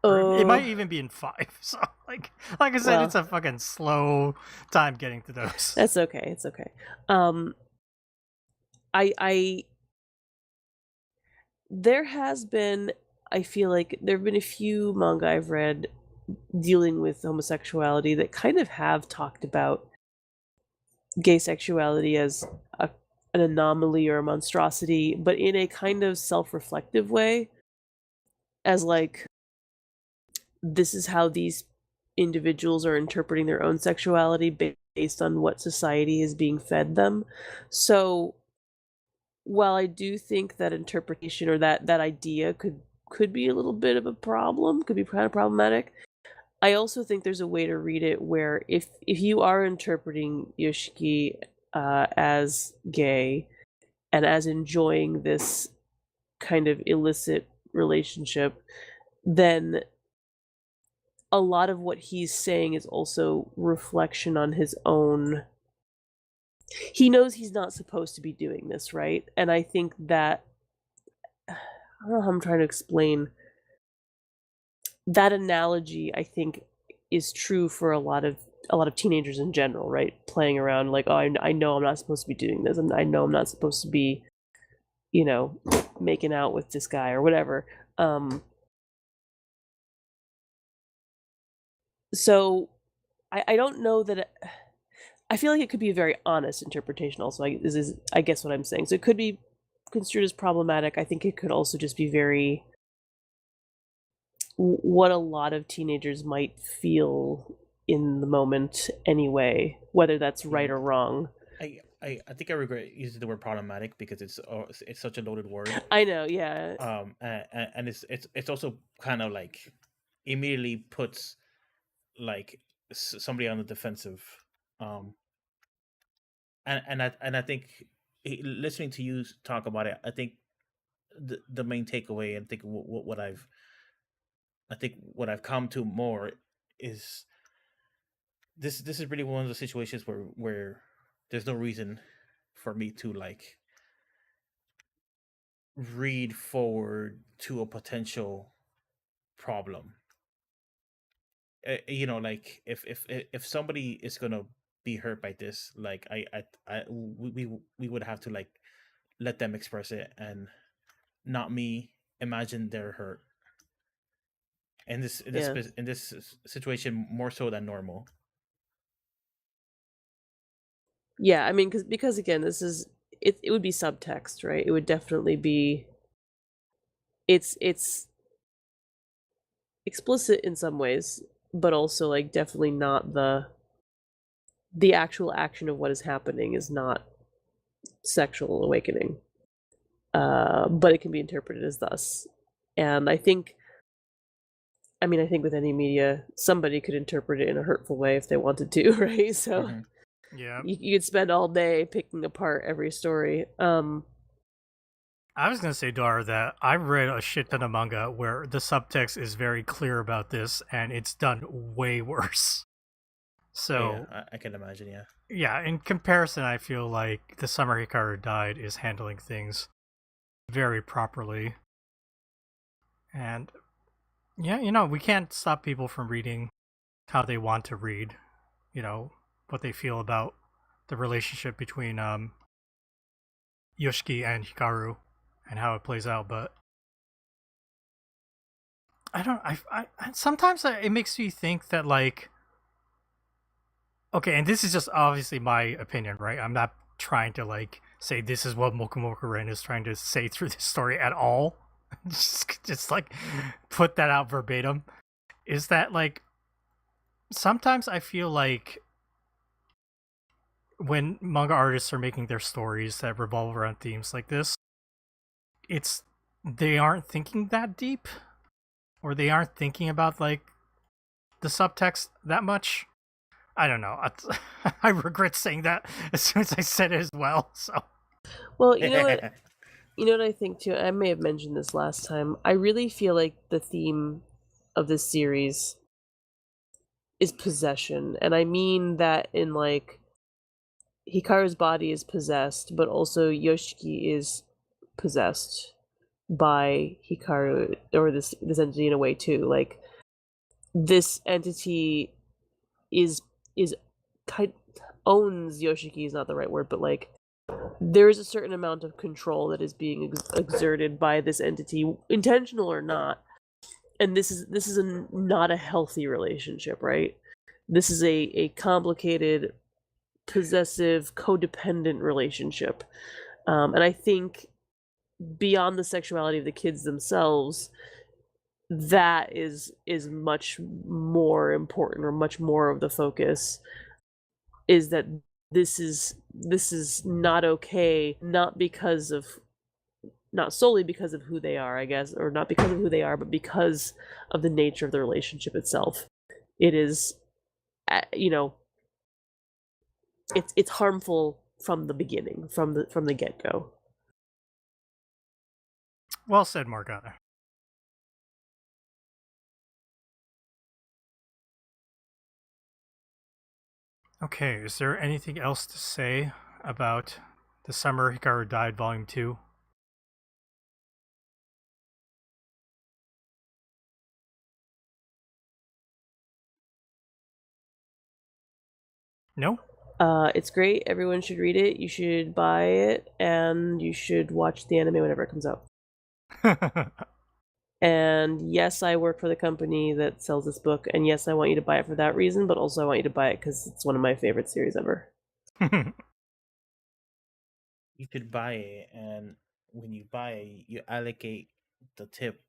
It might even be in 5. So, like I said, Well, it's a fucking slow time getting to those. That's okay. It's okay. I there has been, I feel like there have been a few manga I've read dealing with homosexuality that kind of have talked about gay sexuality as an anomaly or a monstrosity, but in a kind of self-reflective way, as like, this is how these individuals are interpreting their own sexuality based on what society is being fed them. So while I do think that interpretation or that idea could be a little bit of a problem, could be kind of problematic, I also think there's a way to read it where if you are interpreting Yoshiki as gay and as enjoying this kind of illicit relationship, then a lot of what he's saying is also reflection on his own. He knows he's not supposed to be doing this, right? And I think that, I don't know how I'm trying to explain. That analogy, I think, is true for a lot of teenagers in general, right? Playing around like, oh, I know I'm not supposed to be doing this, and I know I'm not supposed to be, making out with this guy or whatever. So I don't know that. I feel like it could be a very honest interpretation. Also, I guess what I'm saying. So it could be construed as problematic. I think it could also just be very what a lot of teenagers might feel in the moment anyway, whether that's right or wrong. I think I regret using the word problematic because it's such a loaded word. I know, yeah. And it's also kind of like immediately puts like somebody on the defensive. And I think listening to you talk about it, I think the main takeaway and think what I've come to more is this is really one of the situations where there's no reason for me to like read forward to a potential problem. Like if somebody is gonna be hurt by this, like we would have to like let them express it and not me imagine they're hurt in this situation more so than normal. Yeah, I mean, because again, this is it would be subtext, right? It would definitely be it's explicit in some ways, but also like definitely not the actual action of what is happening is not sexual awakening. But it can be interpreted as thus. And I think with any media, somebody could interpret it in a hurtful way if they wanted to, right? So Yeah, you could spend all day picking apart every story. I was gonna say, Dar, that I've read a shit ton of manga where the subtext is very clear about this, and it's done way worse. So I can imagine, yeah. Yeah, in comparison, I feel like The Summer Hikaru Died is handling things very properly. And yeah, we can't stop people from reading how they want to read, what they feel about the relationship between Yoshiki and Hikaru and how it plays out, but I don't. Sometimes it makes me think that like, okay, and this is just obviously my opinion, right? I'm not trying to like say this is what Mokumoku Ren is trying to say through this story at all. just like put that out verbatim. Is that like sometimes I feel like when manga artists are making their stories that revolve around themes like this, it's they aren't thinking that deep, or they aren't thinking about like the subtext that much. I don't know. I regret saying that as soon as I said it as well. So, Well, you know what? You know what I think too? I may have mentioned this last time. I really feel like the theme of this series is possession. And I mean that in like Hikaru's body is possessed, but also Yoshiki is possessed by Hikaru or this entity in a way too. Like this entity is kind owns Yoshiki is not the right word, but like there is a certain amount of control that is being exerted by this entity, intentional or not. And this is not a healthy relationship, right? This is a complicated, possessive, codependent relationship. And I think beyond the sexuality of the kids themselves, that is much more important, or much more of the focus, is that this is not okay, not solely because of who they are, I guess, or not because of who they are, but because of the nature of the relationship itself. It is, it's harmful from the beginning, from the get-go. well said, Morgana. Okay, is there anything else to say about The Summer Hikaru Died Volume 2? No? It's great. Everyone should read it. You should buy it, and you should watch the anime whenever it comes out. And yes, I work for the company that sells this book, and yes, I want you to buy it for that reason, but also I want you to buy it because it's one of my favorite series ever. You could buy it, and when you buy it, you allocate the tip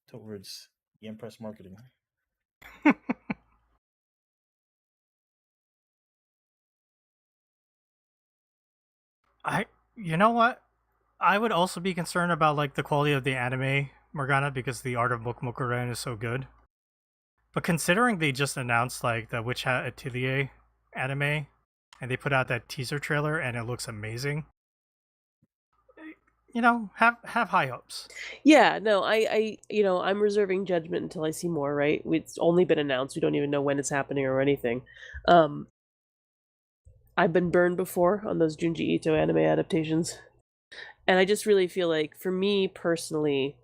towards the Impress marketing. You know what? I would also be concerned about like the quality of the anime, Morgana, because the art of Mokumoku Ren is so good. But considering they just announced like the Witch Hat Atelier anime, and they put out that teaser trailer and it looks amazing, you know, have high hopes. Yeah, no, I'm reserving judgment until I see more, right? It's only been announced. We don't even know when it's happening or anything. I've been burned before on those Junji Ito anime adaptations. And I just really feel like, for me personally,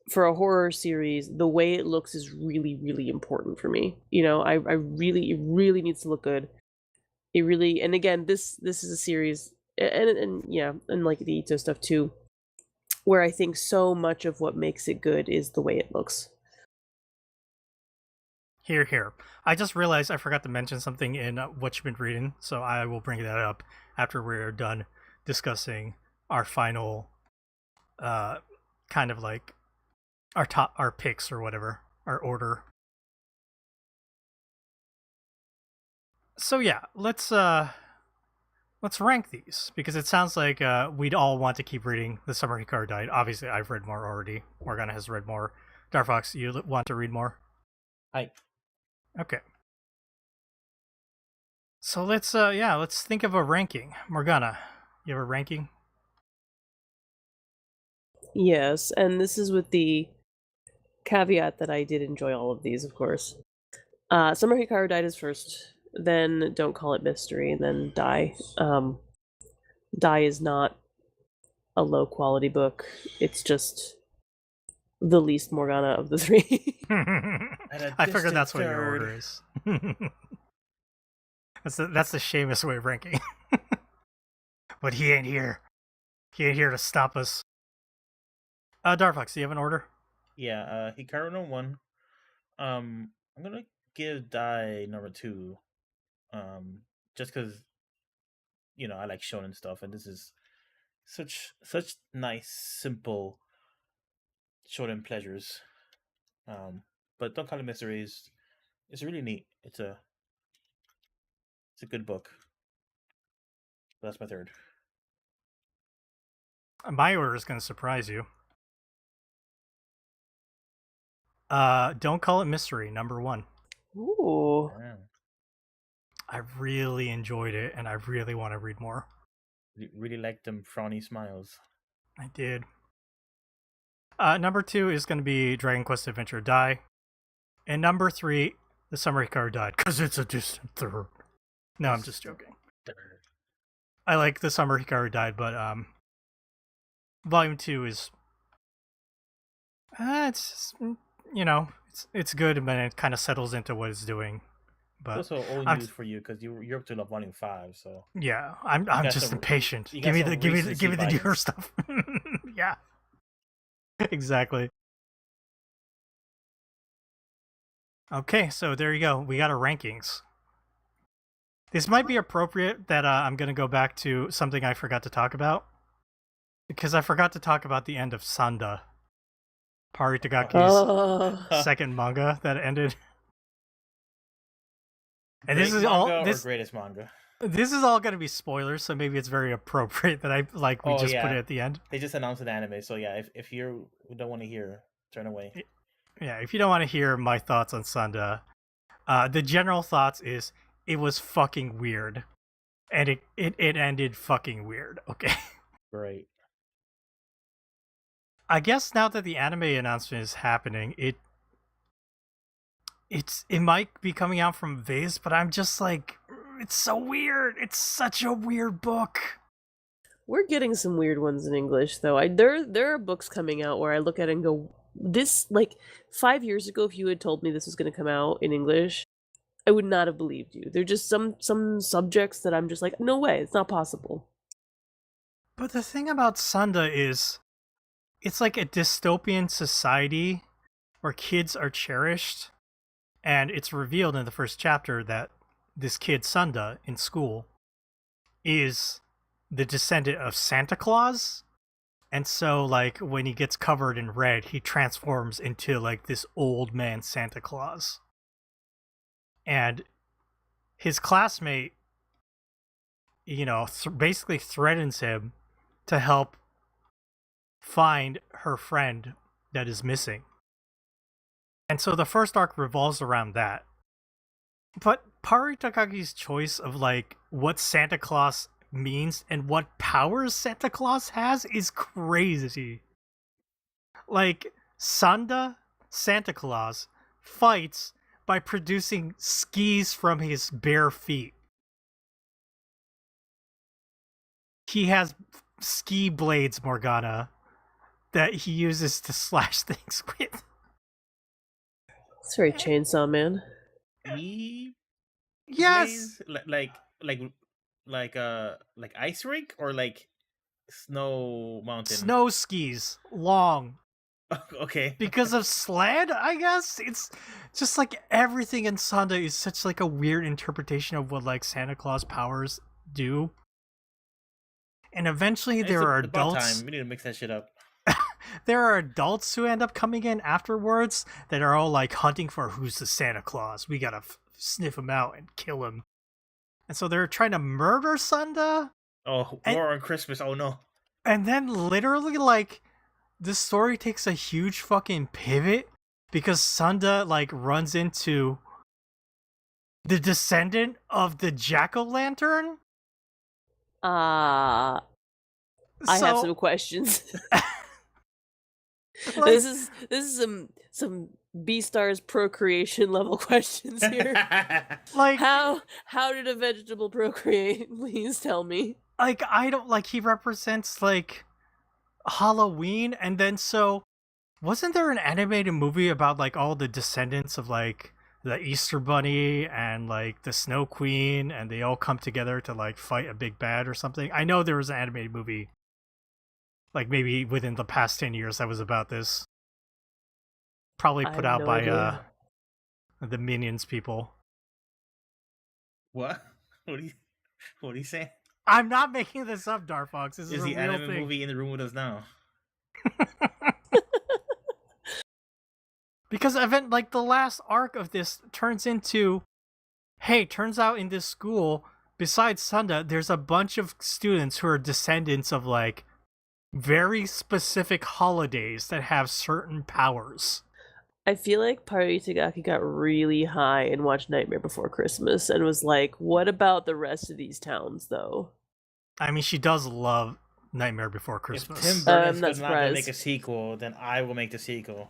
for a horror series, the way it looks is really, really important for me. You know, it really needs to look good. It really, and again, this is a series, and yeah, and like the Ito stuff too, where I think so much of what makes it good is the way it looks. Here. I just realized I forgot to mention something in what you've been reading, so I will bring that up after we're done discussing our final, kind of like our picks or whatever, our order. So yeah, let's rank these, because it sounds like we'd all want to keep reading The Summer Hikaru Died. Obviously, I've read more already. Morgana has read more. Darfox, you want to read more? Hi. Okay. So let's think of a ranking. Morgana, you have a ranking? Yes, and this is with the caveat that I did enjoy all of these, of course. Summer Hikaru Died is first, then Don't Call It Mystery, and then Die. Die is not a low quality book. It's just the least Morgana of the three. I figured that's what your order is. That's the Seamus way of ranking. But he ain't here. He ain't here to stop us. Darfox, do you have an order? Yeah, Hikaru no 1. I'm gonna give Dai number 2. Just because I like shonen stuff, and this is such nice, simple shonen pleasures. But Don't Call It Mysteries. It's really neat. It's a good book. That's my third. My order is going to surprise you. Don't Call It Mystery, number 1. Ooh. Yeah. I really enjoyed it, and I really want to read more. Really like them frowny smiles. I did. Number 2 is going to be Dragon Quest Adventure Die. And number 3, The Summer Hikaru Died, because it's a distant third. No, I'm just joking. I like The Summer Hikaru Died, but Volume 2 is... it's it's good, but it kind of settles into what it's doing. But also old news for you because you're up to volume 5, so yeah, I'm just impatient. Give me the newer bias. stuff. Yeah, exactly. Okay, so there you go. We got our rankings. This might be appropriate that I'm gonna go back to something I forgot to talk about, because I forgot to talk about the end of Sanda, Pari Tagaki's second manga that ended. And Great this is manga all or this greatest manga. This is all going to be spoilers, so maybe it's very appropriate that we put it at the end. They just announced an anime, so yeah, if you don't want to hear, turn away. Yeah, if you don't want to hear my thoughts on Sanda, the general thoughts is it was fucking weird, and it ended fucking weird. Okay. Right. I guess now that the anime announcement is happening, it might be coming out from Viz, but I'm just like, it's so weird. It's such a weird book. We're getting some weird ones in English, though. There are books coming out where I look at it and go, this, like, 5 years ago, if you had told me this was going to come out in English, I would not have believed you. They're just some subjects that I'm just like, no way, it's not possible. But the thing about Sanda is, it's like a dystopian society where kids are cherished, and it's revealed in the first chapter that this kid, Sanda, in school, is the descendant of Santa Claus. And so, like, when he gets covered in red, he transforms into, like, this old man Santa Claus. And his classmate, basically threatens him to help find her friend that is missing. And so the first arc revolves around that. But Pari Takagi's choice of, like, what Santa Claus means and what powers Santa Claus has is crazy. Like, Sanda, Santa Claus, fights by producing skis from his bare feet. He has ski blades, Morgana, that he uses to slash things with. It's very Chainsaw Man. Yes, like ice rink or like snow mountain. Snow skis, long. Okay. Because of sled, I guess. It's just like everything in Sanda is such like a weird interpretation of what like Santa Claus powers do. And eventually there are adults. Time. We need to mix that shit up. There are adults who end up coming in afterwards that are all like hunting for who's the Santa Claus. We gotta sniff him out and kill him. And so they're trying to murder Sanda. Oh, War on Christmas. Oh no. And then literally, like, the story takes a huge fucking pivot because Sanda, like, runs into the descendant of the jack-o'-lantern. I have some questions. Like, this is some Beastars procreation level questions here. like, how did a vegetable procreate? Please tell me. Like, I don't, like, he represents, like, Halloween, and then so wasn't there an animated movie about, like, all the descendants of, like, the Easter Bunny and, like, the Snow Queen, and they all come together to, like, fight a big bad or something? I know there was an animated movie Like maybe within the past 10 years that was about this. Probably I put have out no by idea. the Minions people. What? What are you saying? I'm not making this up, Darfox. This is Is a the real anime thing. movie in the room with us now? Because event like the last arc of this turns into, hey, turns out in this school, besides Sunda, there's a bunch of students who are descendants of like very specific holidays that have certain powers. I feel like Party Tagaki got really high and watched Nightmare Before Christmas and was like, what about the rest of these towns, though? I mean, she does love Nightmare Before If Christmas. Tim Burton's I'm not not gonna make a surprised. sequel, then I will make the sequel.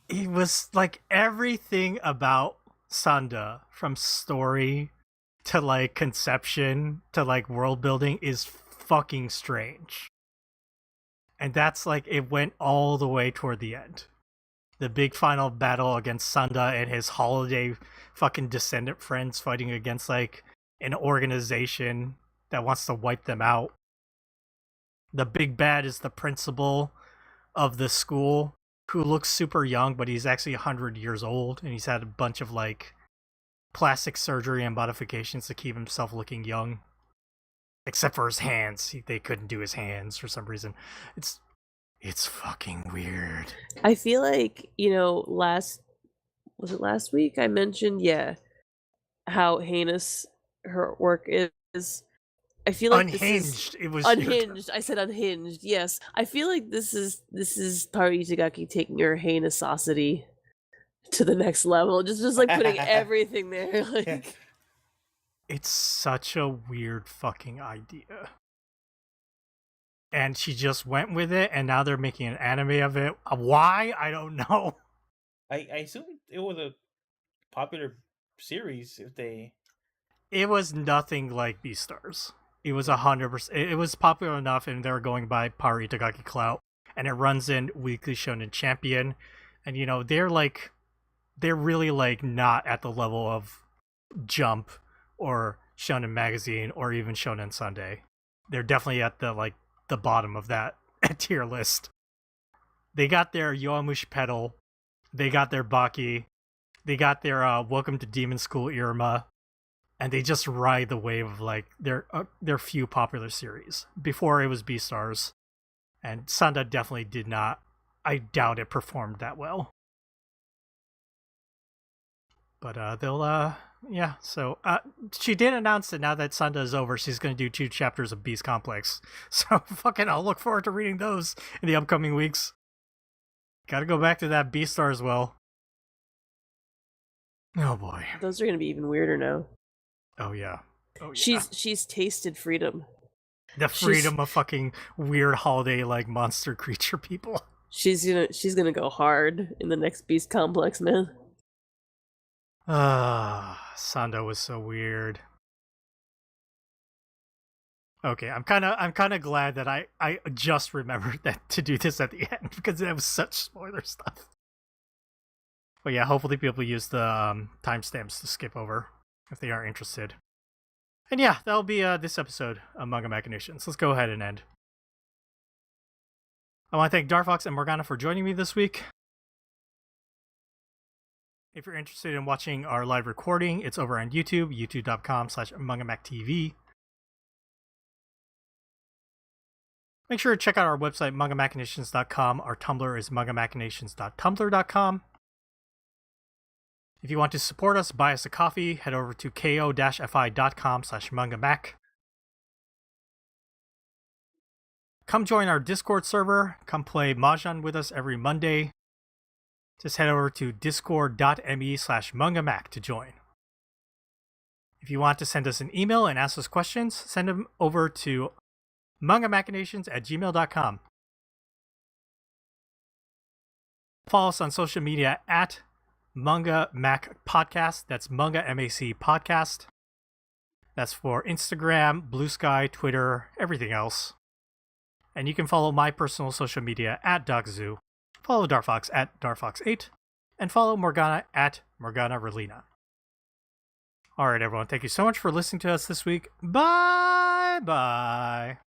It was like everything about Sunda, from story to like conception to like world building, is fucking strange. And that's like it went all the way toward the end. The big final battle against Sunda and his holiday fucking descendant friends fighting against like an organization that wants to wipe them out. The big bad is the principal of the school, who looks super young, but he's actually 100 years old, and he's had a bunch of like plastic surgery and modifications to keep himself looking young. Except for his hands. They couldn't do his hands for some reason. It's fucking weird. I feel like, was it last week I mentioned, how heinous her work is. I feel like Unhinged. It was unhinged. I said unhinged. Yes, I feel like this is Haru Itagaki taking her heinousosity to the next level. Just like putting everything there. Like, It's such a weird fucking idea. And she just went with it, and now they're making an anime of it. Why? I don't know. I assume it was a popular series. If they, It was nothing like Beastars. It was 100%. It was popular enough, and they were going by Power Itagaki Clout, and it runs in Weekly Shonen Champion, and they're really like not at the level of Jump or Shonen Magazine or even Shonen Sunday. They're definitely at the bottom of that tier list. They got their Yoamushi Pedal, they got their Baki, they got their Welcome to Demon School Irma, and they just ride the wave of like their few popular series. Before it was Beastars, and Sanda definitely did not. I doubt it performed that well. But they'll yeah. So she did announce that now that Sunda is over, she's going to do 2 chapters of Beast Complex. So fucking, I'll look forward to reading those in the upcoming weeks. Got to go back to that Beastar as well. Oh boy. those are gonna be even weirder now. Oh yeah. Oh yeah. She's tasted freedom. The freedom of fucking weird holiday like monster creature people. She's gonna go hard in the next Beast Complex, man. Sanda was so weird. Okay, I'm kind of glad that I just remembered that to do this at the end, because that was such spoiler stuff. But yeah, hopefully people use the timestamps to skip over if they are interested. And yeah, that'll be this episode of Manga Machinations. Let's go ahead and end. I want to thank Darfox and Morgana for joining me this week. If you're interested in watching our live recording, it's over on YouTube, youtube.com/mangamactv. Make sure to check out our website, mangamachinations.com. Our Tumblr is mangamachinations.tumblr.com. If you want to support us, buy us a coffee, head over to ko-fi.com/mangamac. Come join our Discord server. Come play Mahjong with us every Monday. Just head over to discord.me/mangamac to join. If you want to send us an email and ask us questions, send them over to mangamachinations@gmail.com. Follow us on social media at Manga Mac Podcast. That's Manga MAC Podcast. That's for Instagram, Blue Sky, Twitter, everything else. And you can follow my personal social media at DocZoo. Follow Darfox at Darfox8. And follow Morgana at Morgana Relina. Alright, everyone. Thank you so much for listening to us this week. Bye bye.